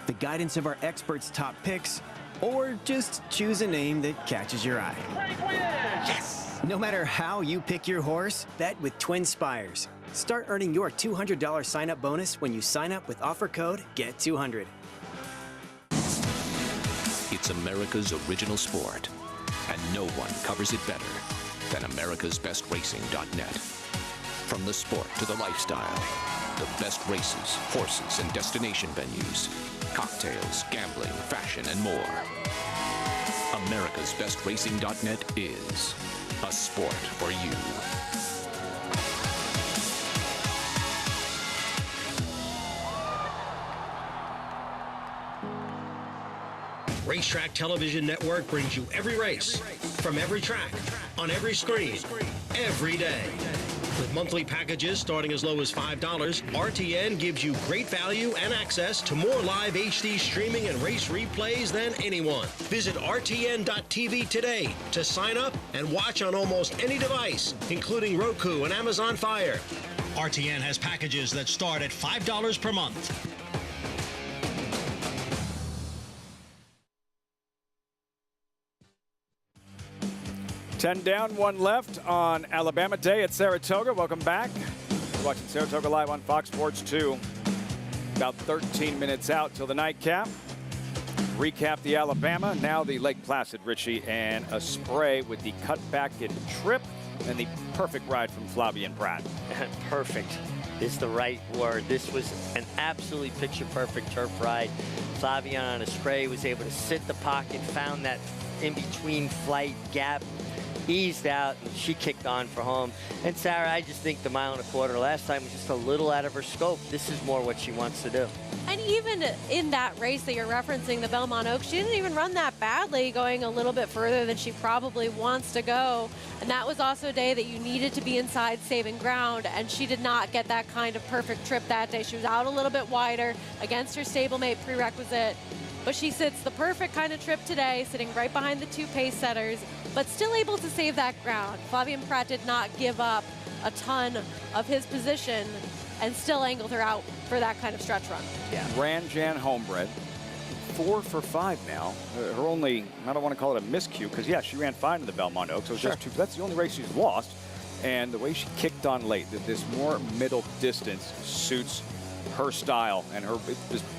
the guidance of our experts' top picks, or just choose a name that catches your eye. Yes! No matter how you pick your horse, bet with Twin Spires. Start earning your $200 sign-up bonus when you sign up with offer code GET200. It's America's original sport, and no one covers it better than americasbestracing.net. From the sport to the lifestyle, the best races, horses, and destination venues, cocktails, gambling, fashion, and more. americasbestracing.net is a sport for you. Racetrack Television Network brings you every race, from every track, on every screen, every day. With monthly packages starting as low as $5, RTN gives you great value and access to more live HD streaming and race replays than anyone. Visit RTN.tv today to sign up and watch on almost any device, including Roku and Amazon Fire. RTN has packages that start at $5 per month. Ten down, 1 left on Alabama Day at Saratoga. Welcome back. You're watching Saratoga Live on Fox Sports 2. About 13 minutes out till the nightcap. Recap the Alabama, now the Lake Placid, Richie, and a spray with the cutback and trip, and the perfect ride from Flavien Prat. Perfect is the right word. This was an absolutely picture-perfect turf ride. Flavien on a spray was able to sit the pocket, found that in-between flight gap, eased out, and she kicked on for home. And Sarah, I just think the 1.25 miles last time was just a little out of her scope. This is more what she wants to do. And even in that race that you're referencing, the Belmont Oaks, she didn't even run that badly, going a little bit further than she probably wants to go. And that was also a day that you needed to be inside saving ground, and she did not get that kind of perfect trip that day. She was out a little bit wider against her stablemate prerequisite, but she sits the perfect kind of trip today, sitting right behind the 2 pace setters, but still able to save that ground. Flavien Prat did not give up a ton of his position and still angled her out for that kind of stretch run. Yeah. Ranjan Homebred, 4 for 5 now. Her only, I don't want to call it a miscue, because yeah, she ran fine in the Belmont Oaks. So it was just 2, that's the only race she's lost. And the way she kicked on late, this more middle distance suits her style, and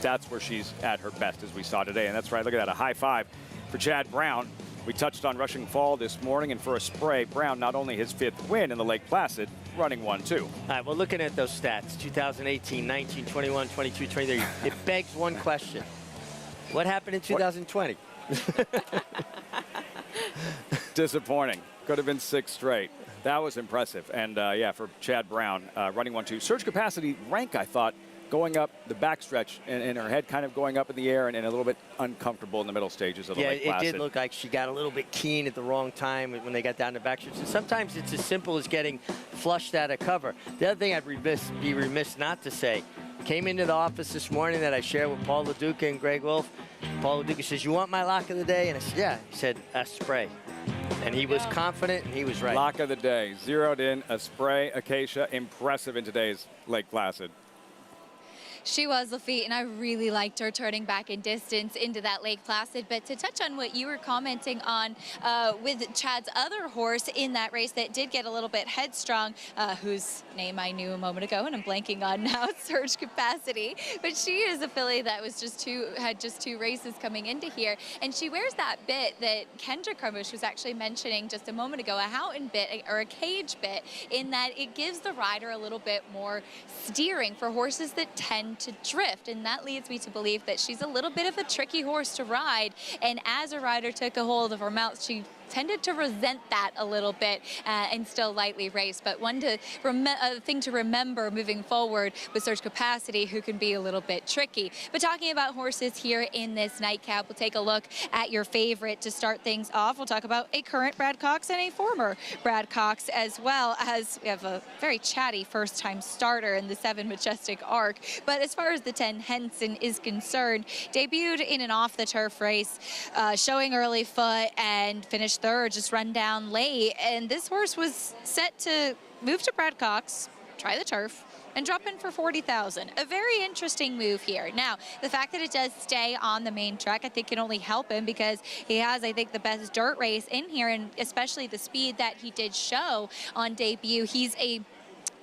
that's where she's at her best, as we saw today. And that's right, look at that, a high 5 for Chad Brown. We touched on Rushing Fall this morning, and for a spray, Brown not only his 5th win in the Lake Placid, running 1-2. All right, well, looking at those stats, 2018, 19, 21, 22, 23, it begs one question. What happened in 2020? Disappointing. Could have been 6 straight. That was impressive. And yeah, for Chad Brown, running 1-2. Surge capacity rank, I thought, going up the backstretch, and her head kind of going up in the air and a little bit uncomfortable in the middle stages of the Lake Placid. Yeah, it did look like she got a little bit keen at the wrong time when they got down the backstretch. And sometimes it's as simple as getting flushed out of cover. The other thing I'd be remiss not to say, came into the office this morning that I shared with Paul LaDuca and Greg Wolf. Paul LaDuca says, "You want my lock of the day?" And I said, "Yeah." He said, "A spray." And he was confident, and he was right. Lock of the day, zeroed in, a spray, Acacia, impressive in today's Lake Placid. She was, Lafitte, and I really liked her turning back in distance into that Lake Placid. But to touch on what you were commenting on with Chad's other horse in that race that did get a little bit headstrong, whose name I knew a moment ago, and I'm blanking on now, Surge Capacity. But she is a filly that was had just 2 races coming into here. And she wears that bit that Kendra Carmouche was actually mentioning just a moment ago, a Houghton bit or a cage bit, in that it gives the rider a little bit more steering for horses that tend to drift, and that leads me to believe that she's a little bit of a tricky horse to ride. And as a rider took a hold of her mouth, she tended to resent that a little bit and still lightly race. But thing to remember moving forward with Surge Capacity, who can be a little bit tricky. But talking about horses here in this nightcap, we'll take a look at your favorite to start things off. We'll talk about a current Brad Cox and a former Brad Cox, as well as we have a very chatty first-time starter in the 7 Majestic Arc. But as far as the 10 Henson is concerned, debuted in an off-the-turf race, showing early foot and finished 3rd, just run down late. And this horse was set to move to Brad Cox, try the turf, and drop in for 40,000. A very interesting move here. Now, the fact that it does stay on the main track, I think can only help him, because he has, I think, the best dirt race in here, and especially the speed that he did show on debut. He's a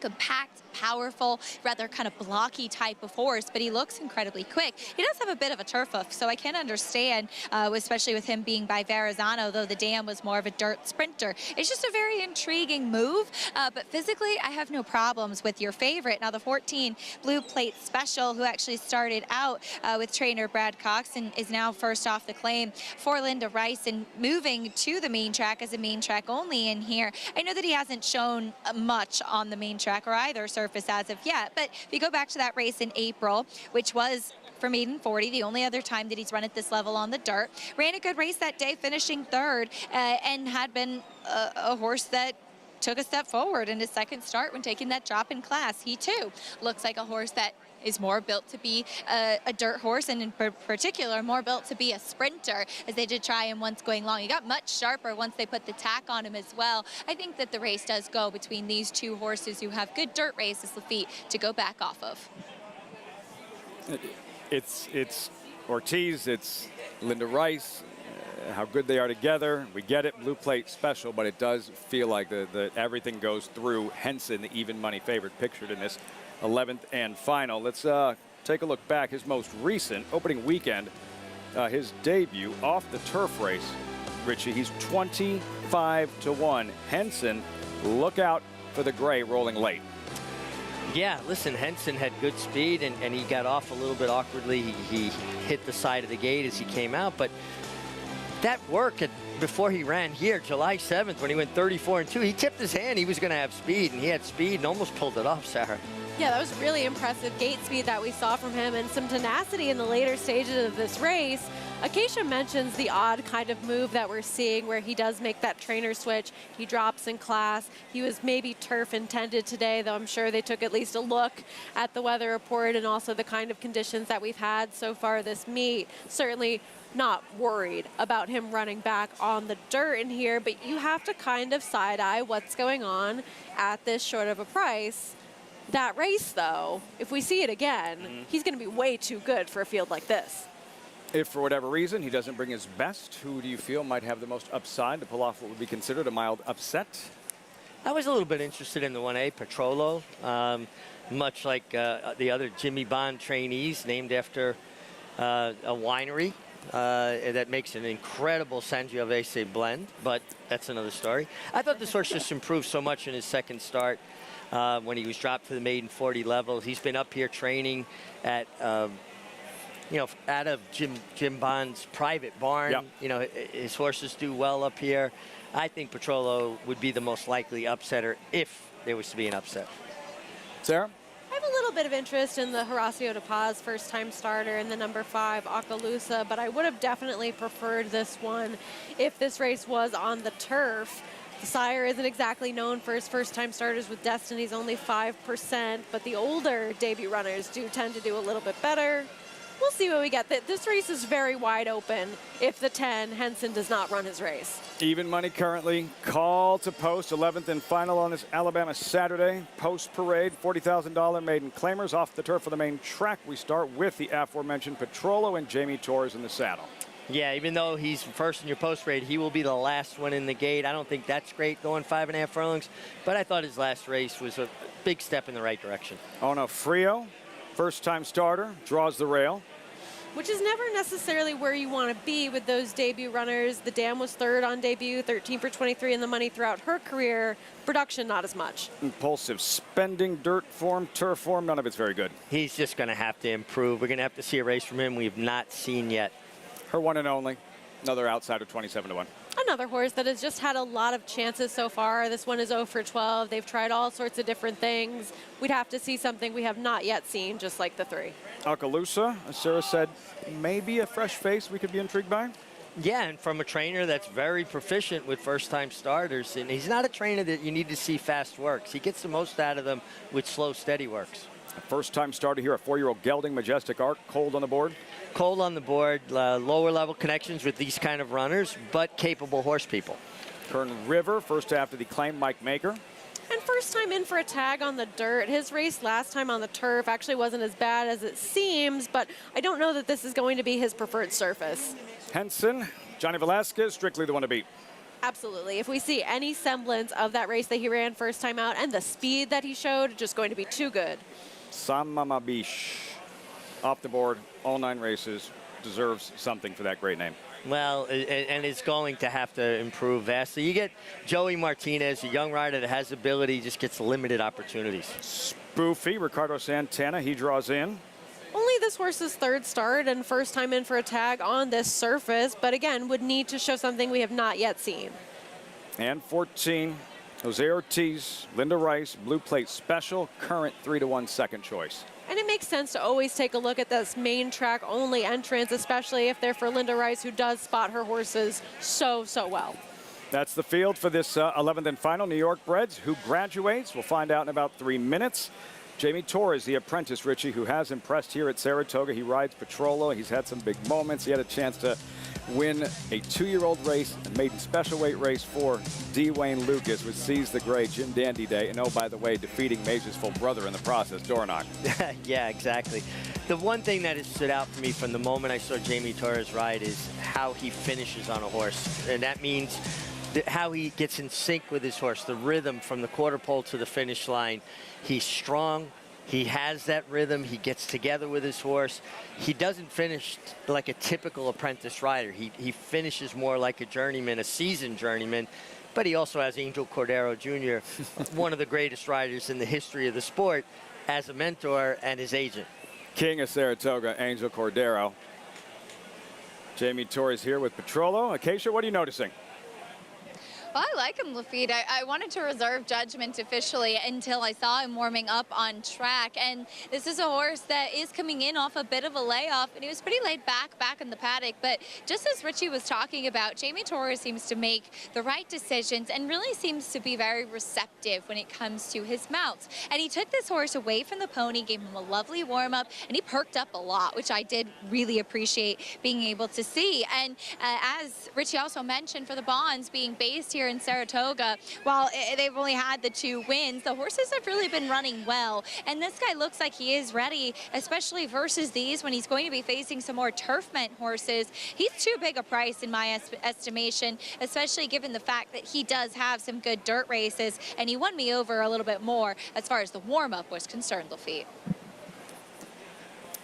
compact, powerful, rather kind of blocky type of horse, but he looks incredibly quick. He does have a bit of a turf hoof, so I can understand, especially with him being by Verrazano, though the dam was more of a dirt sprinter. It's just a very intriguing move, but physically, I have no problems with your favorite. Now, the 14 Blue Plate Special, who actually started out with trainer Brad Cox and is now first off the claim for Linda Rice and moving to the main track as a main track only in here. I know that he hasn't shown much on the main track or either surface as of yet, but if you go back to that race in April, which was for maiden 40, the only other time that he's run at this level on the dirt, ran a good race that day, finishing 3rd, and had been a horse that took a step forward in his 2nd start when taking that drop in class. He too looks like a horse that is more built to be a dirt horse, and in particular more built to be a sprinter, as they did try him once going long. He got much sharper once they put the tack on him as well. I think that the race does go between these 2 horses who have good dirt races, Lafitte, to go back off of. It's Ortiz, it's Linda Rice, how good they are together. We get it, Blue Plate Special, but it does feel like everything goes through Henson, the even money favorite pictured in this 11th and final. Let's take a look back. His most recent opening weekend, his debut off the turf race. Richie, he's 25-1. Henson, look out for the gray rolling late. Yeah, listen, Henson had good speed, and he got off a little bit awkwardly. He hit the side of the gate as he came out, but that work before he ran here, July 7th, when he went 34-2, he tipped his hand he was going to have speed, and he had speed and almost pulled it off, Sarah. Yeah, that was really impressive gate speed that we saw from him and some tenacity in the later stages of this race. Acacia mentions the odd kind of move that we're seeing where he does make that trainer switch. He drops in class. He was maybe turf intended today, though I'm sure they took at least a look at the weather report and also the kind of conditions that we've had so far this meet. Certainly not worried about him running back on the dirt in here, but you have to kind of side-eye what's going on at this short of a price. That race, though, if we see it again, he's going to be way too good for a field like this. If for whatever reason he doesn't bring his best, who do you feel might have the most upside to pull off what would be considered a mild upset? I was a little bit interested in the 1A, Petrolo, much like the other Jimmy Bond trainees, named after a winery that makes an incredible Sangiovese blend, but that's another story. I thought this horse just improved so much in his second start. When he was dropped to the maiden 40 level. He's been up here training at, out of Jim Bond's private barn. Yep. You know, his horses do well up here. I think Petrolo would be the most likely upsetter if there was to be an upset. Sarah? I have a little bit of interest in the Horacio de Paz first-time starter and the number 5 Ocalusa, but I would have definitely preferred this one if this race was on the turf. The sire isn't exactly known for his first-time starters with Destiny's only 5%, but the older debut runners do tend to do a little bit better. We'll see what we get. This race is very wide open if the 10, Henson, does not run his race. Even money currently. Call to post 11th and final on this Alabama Saturday. Post parade, $40,000 maiden claimers off the turf of the main track. We start with the aforementioned Petrolo and Jamie Torres in the saddle. Yeah, even though he's first in your post parade, he will be the last one in the gate. I don't think that's great going 5.5 furlongs, but I thought his last race was a big step in the right direction. Onofrio, first-time starter, draws the rail. Which is never necessarily where you want to be with those debut runners. The Dam was third on debut, 13 for 23 in the money throughout her career. Production, not as much. Impulsive spending, dirt form, turf form, none of it's very good. He's just going to have to improve. We're going to have to see a race from him we've not seen yet. Her one and only, another outsider, 27-1. Another horse that has just had a lot of chances so far. This one is 0 for 12. They've tried all sorts of different things. We'd have to see something we have not yet seen, just like the 3. Ocalusa, as Sarah said, maybe a fresh face we could be intrigued by. Yeah, and from a trainer that's very proficient with first-time starters. And he's not a trainer that you need to see fast works. He gets the most out of them with slow, steady works. A first-time starter here, a 4-year-old gelding, Majestic Arc, cold on the board. Cold on the board, lower level connections with these kind of runners, but capable horse people. Kern River, first after the claim, Mike Maker. And first time in for a tag on the dirt. His race last time on the turf actually wasn't as bad as it seems, but I don't know that this is going to be his preferred surface. Henson, Johnny Velasquez, strictly the one to beat. Absolutely. If we see any semblance of that race that he ran first time out and the speed that he showed, just going to be too good. Samamabish, off the board, all 9 races, deserves something for that great name. Well, and it's going to have to improve vastly. You get Joey Martinez, a young rider that has ability, just gets limited opportunities. Spoofy, Ricardo Santana, he draws in. Only this horse's third start and first time in for a tag on this surface, but again, would need to show something we have not yet seen. And 14, Jose Ortiz, Linda Rice, Blue Plate Special, current 3-1 second choice. And it makes sense to always take a look at this main track only entrance, especially if they're for Linda Rice, who does spot her horses so well. That's the field for this 11th and final. New York breds. Who graduates? We'll find out in about 3 minutes. Jamie Torres, the apprentice, Richie, who has impressed here at Saratoga. He rides Petrolo. He's had some big moments. He had a chance to win a 2-year-old race, a maiden special weight race for D. Wayne Lucas, which sees the gray Jim Dandy Day. And oh, by the way, defeating Maze's full brother in the process, Dornock. Yeah, exactly. The one thing that has stood out for me from the moment I saw Jamie Torres ride is how he finishes on a horse. And that means how he gets in sync with his horse, the rhythm from the quarter pole to the finish line. He's strong. He has that rhythm. He gets together with his horse. He doesn't finish like a typical apprentice rider. He finishes more like a journeyman, a seasoned journeyman. But he also has Angel Cordero Jr., one of the greatest riders in the history of the sport, as a mentor and his agent. King of Saratoga, Angel Cordero. Jamie Torres here with Petrolo. Acacia, what are you noticing? Well, I like him, Lafitte. I wanted to reserve judgment officially until I saw him warming up on track. And this is a horse that is coming in off a bit of a layoff, and he was pretty laid back in the paddock. But just as Richie was talking about, Jamie Torres seems to make the right decisions and really seems to be very receptive when it comes to his mounts. And he took this horse away from the pony, gave him a lovely warm-up, and he perked up a lot, which I did really appreciate being able to see. And as Richie also mentioned, for the Bonds being based here in Saratoga, while they've only had the 2 wins, the horses have really been running well. And this guy looks like he is ready, especially versus these when he's going to be facing some more turf meant horses. He's too big a price in my estimation, especially given the fact that he does have some good dirt races, and he won me over a little bit more as far as the warm-up was concerned, Lafitte.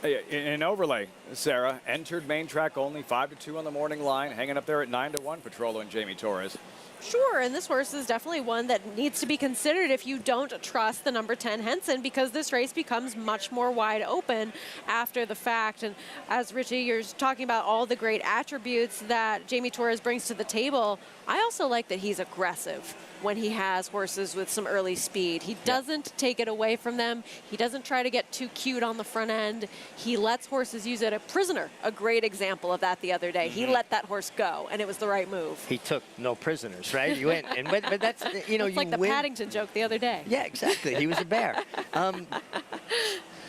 In overlay, Sarah, entered main track only, 5-2 on the morning line, hanging up there at 9-1, Petrolo and Jamie Torres. Sure, and this horse is definitely one that needs to be considered if you don't trust the number 10 Henson, because this race becomes much more wide open after the fact. And as Richie, you're talking about all the great attributes that Jamie Torres brings to the table, I also like that he's aggressive when he has horses with some early speed. He doesn't take it away from them. He doesn't try to get too cute on the front end. He lets horses use it. A Prisoner, a great example of that the other day. He let that horse go, and it was the right move. He took no prisoners, right? You went, and but that's, you know, it's like the Paddington joke the other day. Yeah, exactly. He was a bear.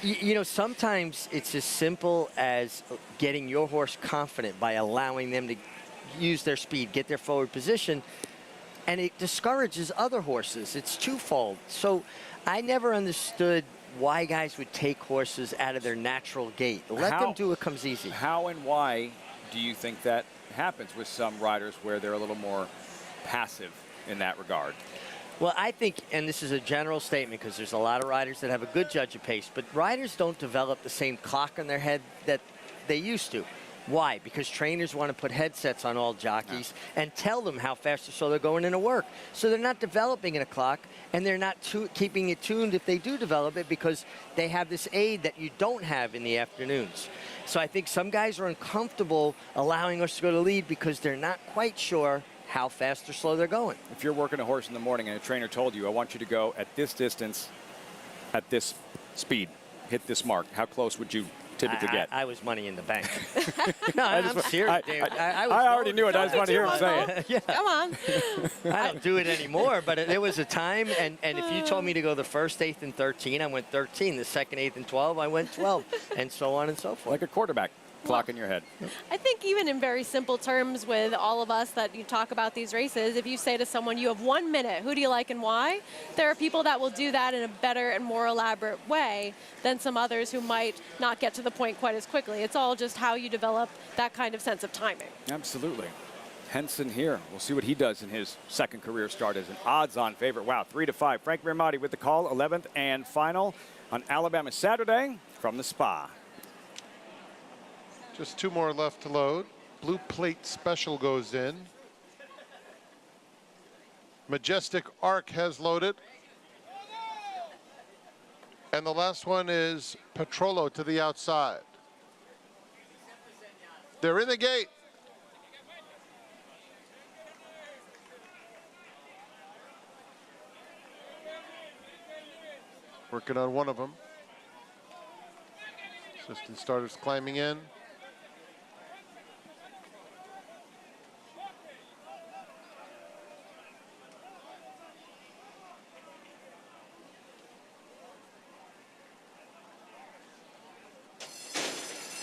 You know, sometimes it's as simple as getting your horse confident by allowing them to use their speed, get their forward position, and it discourages other horses. It's twofold. So I never understood why guys would take horses out of their natural gait. Let them do what comes easy. How and why do you think that happens with some riders where they're a little more passive in that regard? Well, I think, and this is a general statement because there's a lot of riders that have a good judge of pace, but riders don't develop the same clock in their head that they used to. Why? Because trainers want to put headsets on all jockeys and tell them how fast or slow they're going into work. So they're not developing a clock, and they're not keeping it tuned if they do develop it, because they have this aid that you don't have in the afternoons. So I think some guys are uncomfortable allowing us to go to lead because they're not quite sure how fast or slow they're going. If you're working a horse in the morning and a trainer told you, I want you to go at this distance, at this speed, hit this mark, how close would you typically get? I was money in the bank. No, I'm serious, dude. I already knew it. I just wanted to hear him say it. Yeah. Come on. I don't do it anymore, but there was a time, and if you told me to go the first, 8th, and 13, I went 13. The second, 8th, and 12, I went 12, and so on and so forth. Like a quarterback. Clock in your head. I think even in very simple terms with all of us that you talk about these races, if you say to someone, you have 1 minute, who do you like and why? There are people that will do that in a better and more elaborate way than some others who might not get to the point quite as quickly. It's all just how you develop that kind of sense of timing. Absolutely. Henson here. We'll see what he does in his second career start as an odds-on favorite. Wow, 3-5. Frank Mirmati with the call, 11th and final on Alabama Saturday from the Spa. Just 2 more left to load. Blue Plate Special goes in. Majestic Arc has loaded. And the last one is Petrolo to the outside. They're in the gate. Working on one of them. Assistant starters climbing in.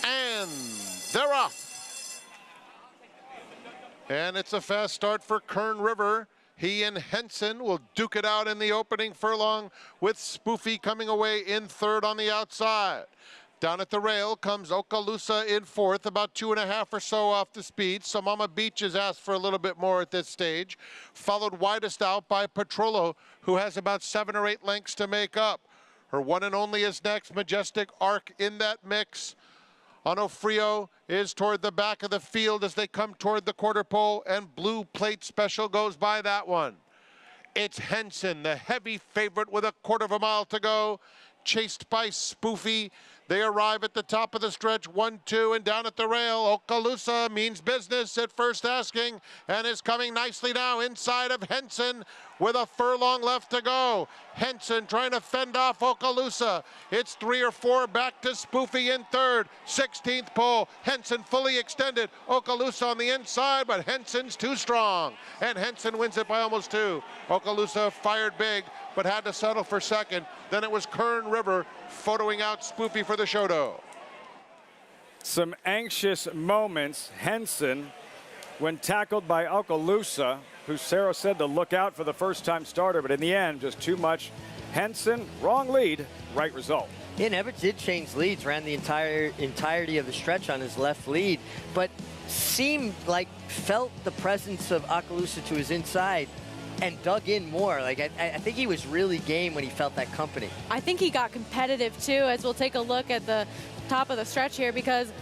And they're off. And it's a fast start for Kern River. He and Henson will duke it out in the opening furlong, with Spoofy coming away in third on the outside. Down at the rail comes Okaloosa in fourth, about 2.5 or so off the speed. So Mama Beach has asked for a little bit more at this stage. Followed widest out by Petrolo, who has about 7 or 8 lengths to make up. Her one and only is next, Majestic Arc in that mix. Onofrio is toward the back of the field as they come toward the quarter pole, and Blue Plate Special goes by that one. It's Henson, the heavy favorite, with 1/4 mile to go, chased by Spoofy. They arrive at the top of the stretch, 1-2, and down at the rail, Okaloosa means business at first asking and is coming nicely now inside of Henson with a furlong left to go. Henson trying to fend off Okaloosa. It's 3 or 4 back to Spoofy in third. 16th pole, Henson fully extended. Okaloosa on the inside, but Henson's too strong. And Henson wins it by almost 2. Okaloosa fired big, but had to settle for second. Then it was Kern River photoing out Spoofy for the Shodo. Some anxious moments. Henson, when tackled by Okaloosa, who Sarah said to look out for the first-time starter, but in the end, just too much. Henson, wrong lead, right result. He never did change leads, ran the entirety of the stretch on his left lead, but seemed like felt the presence of Okaloosa to his inside and dug in more. Like I think he was really game when he felt that company. I think he got competitive too, as we'll take a look at the top of the stretch here, because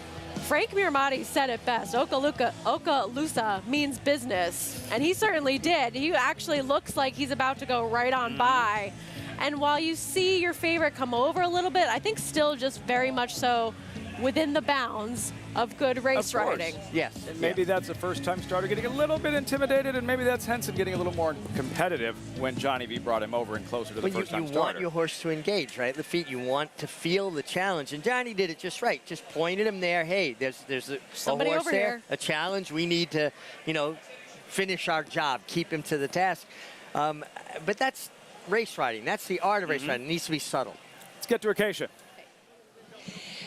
Frank Miramati said it best. Okaloosa means business, and he certainly did. He actually looks like he's about to go right on by. And while you see your favorite come over a little bit, I think still just very much so within the bounds of good race riding. Yes. And maybe that's a first-time starter getting a little bit intimidated, and maybe that's Henson getting a little more competitive when Johnny V brought him over and closer to the first-time starter. You want your horse to engage, right? Lafitte, you want to feel the challenge, and Johnny did it just right. Just pointed him there. Hey, there's a Somebody horse over there, here. a challenge. We need to, finish our job, keep him to the task. But that's race riding. That's the art of race riding. It needs to be subtle. Let's get to Acacia.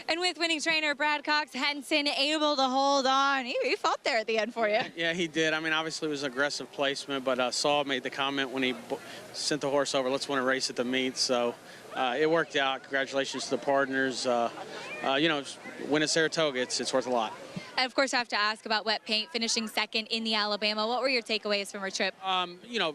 And with winning trainer Brad Cox, Henson able to hold on. He fought there at the end for you. Yeah, he did. I mean, obviously it was aggressive placement, but Saul made the comment when he sent the horse over, let's win a race at the meet. So it worked out. Congratulations to the partners. Win at Saratoga, it's worth a lot. And of course, I have to ask about Wet Paint finishing second in the Alabama. What were your takeaways from her trip?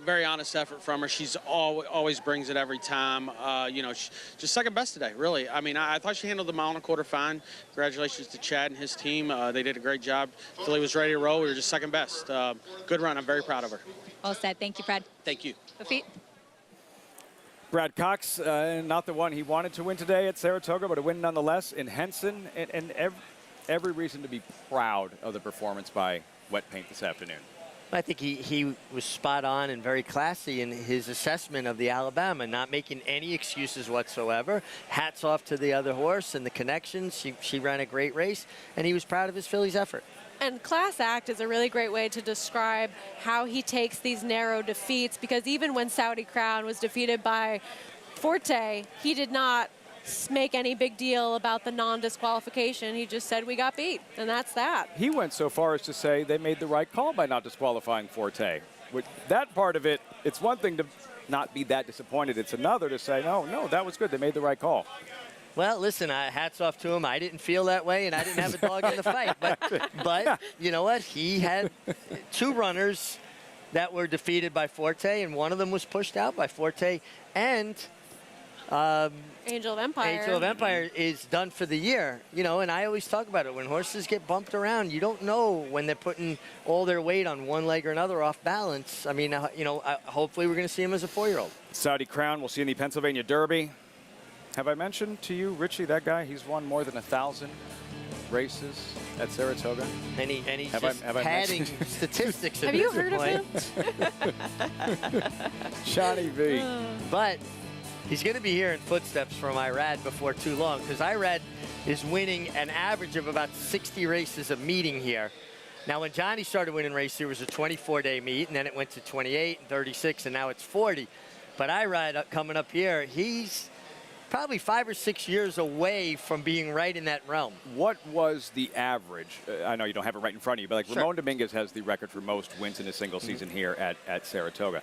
Very honest effort from her. She's always brings it every time. Just second best today, really. I mean, I thought she handled the mile and a quarter fine. Congratulations to Chad and his team. They did a great job. Philly was ready to roll. We were just second best. Good run. I'm very proud of her. Well said. Thank you, Fred. Thank you. Lafitte? Brad Cox, not the one he wanted to win today at Saratoga, but a win nonetheless in Henson, and every reason to be proud of the performance by Wet Paint this afternoon. I think he was spot on and very classy in his assessment of the Alabama, not making any excuses whatsoever. Hats off to the other horse and the connections. She ran a great race, and he was proud of his filly's effort. And class act is a really great way to describe how he takes these narrow defeats, because even when Saudi Crown was defeated by Forte, he did not make any big deal about the non-disqualification. He just said we got beat, and that's that. He went so far as to say they made the right call by not disqualifying Forte. That part of it, it's one thing to not be that disappointed. It's another to say, no, that was good. They made the right call. Well, listen, hats off to him. I didn't feel that way, and I didn't have a dog in the fight. But you know what? He had 2 runners that were defeated by Forte, and one of them was pushed out by Forte. And Angel of Empire. Angel of Empire is done for the year. And I always talk about it. When horses get bumped around, you don't know when they're putting all their weight on one leg or another off balance. I mean, hopefully we're going to see him as a 4-year-old. Saudi Crown, we'll see in the Pennsylvania Derby. Have I mentioned to you, Richie, that guy, he's won more than 1,000 races at Saratoga? And he's padding statistics. Have you heard of him? Johnny V. But he's going to be here in footsteps from Irad before too long, because Irad is winning an average of about 60 races a meeting here. Now, when Johnny started winning races, it was a 24-day meet, and then it went to 28 and 36, and now it's 40. But Irad coming up here, he's probably 5 or 6 years away from being right in that realm. What was the average? I know you don't have it right in front of you, but like Sure. Ramon Dominguez has the record for most wins in a single season here at Saratoga.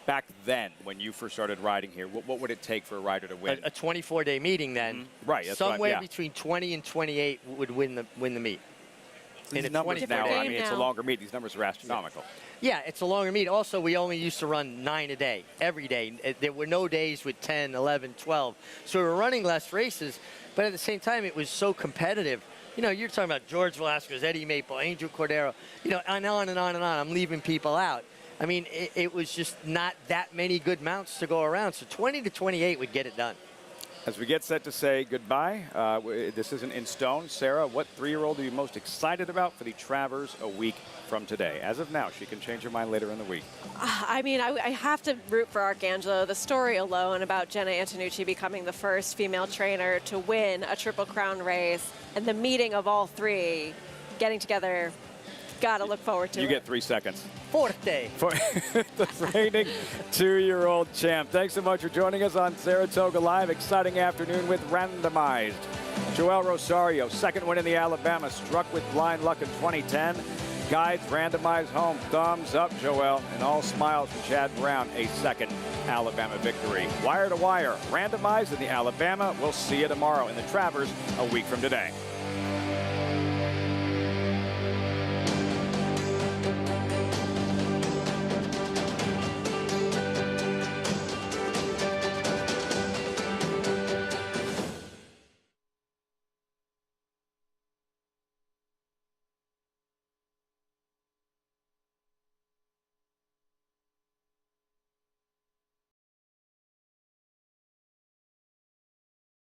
Back then, when you first started riding here, what would it take for a rider to win? A 24-day meeting then. Right. That's somewhere between 20 and 28 would win the meet. These numbers now, I mean, it's a longer meet. These numbers are astronomical. Yeah, it's a longer meet. Also, we only used to run 9 a day, every day. There were no days with 10, 11, 12. So we were running less races, but at the same time, it was so competitive. You're talking about George Velasquez, Eddie Maple, Angel Cordero, and on and on and on. I'm leaving people out. I mean, it was just not that many good mounts to go around. So 20 to 28 would get it done. As we get set to say goodbye, this isn't in stone. Sarah, what 3-year-old are you most excited about for the Travers a week from today? As of now, she can change her mind later in the week. I mean, I have to root for Arcangelo. The story alone about Jenna Antonucci becoming the first female trainer to win a Triple Crown race, and the meeting of all three getting together, got to look forward to it. You get 3 seconds. Forte. For the reigning 2-year-old champ. Thanks so much for joining us on Saratoga Live. Exciting afternoon with Randomized. Joel Rosario, second win in the Alabama, struck with blind luck in 2010. Guides Randomized home. Thumbs up, Joel. And all smiles for Chad Brown, a second Alabama victory. Wire to wire, Randomized in the Alabama. We'll see you tomorrow in the Travers a week from today.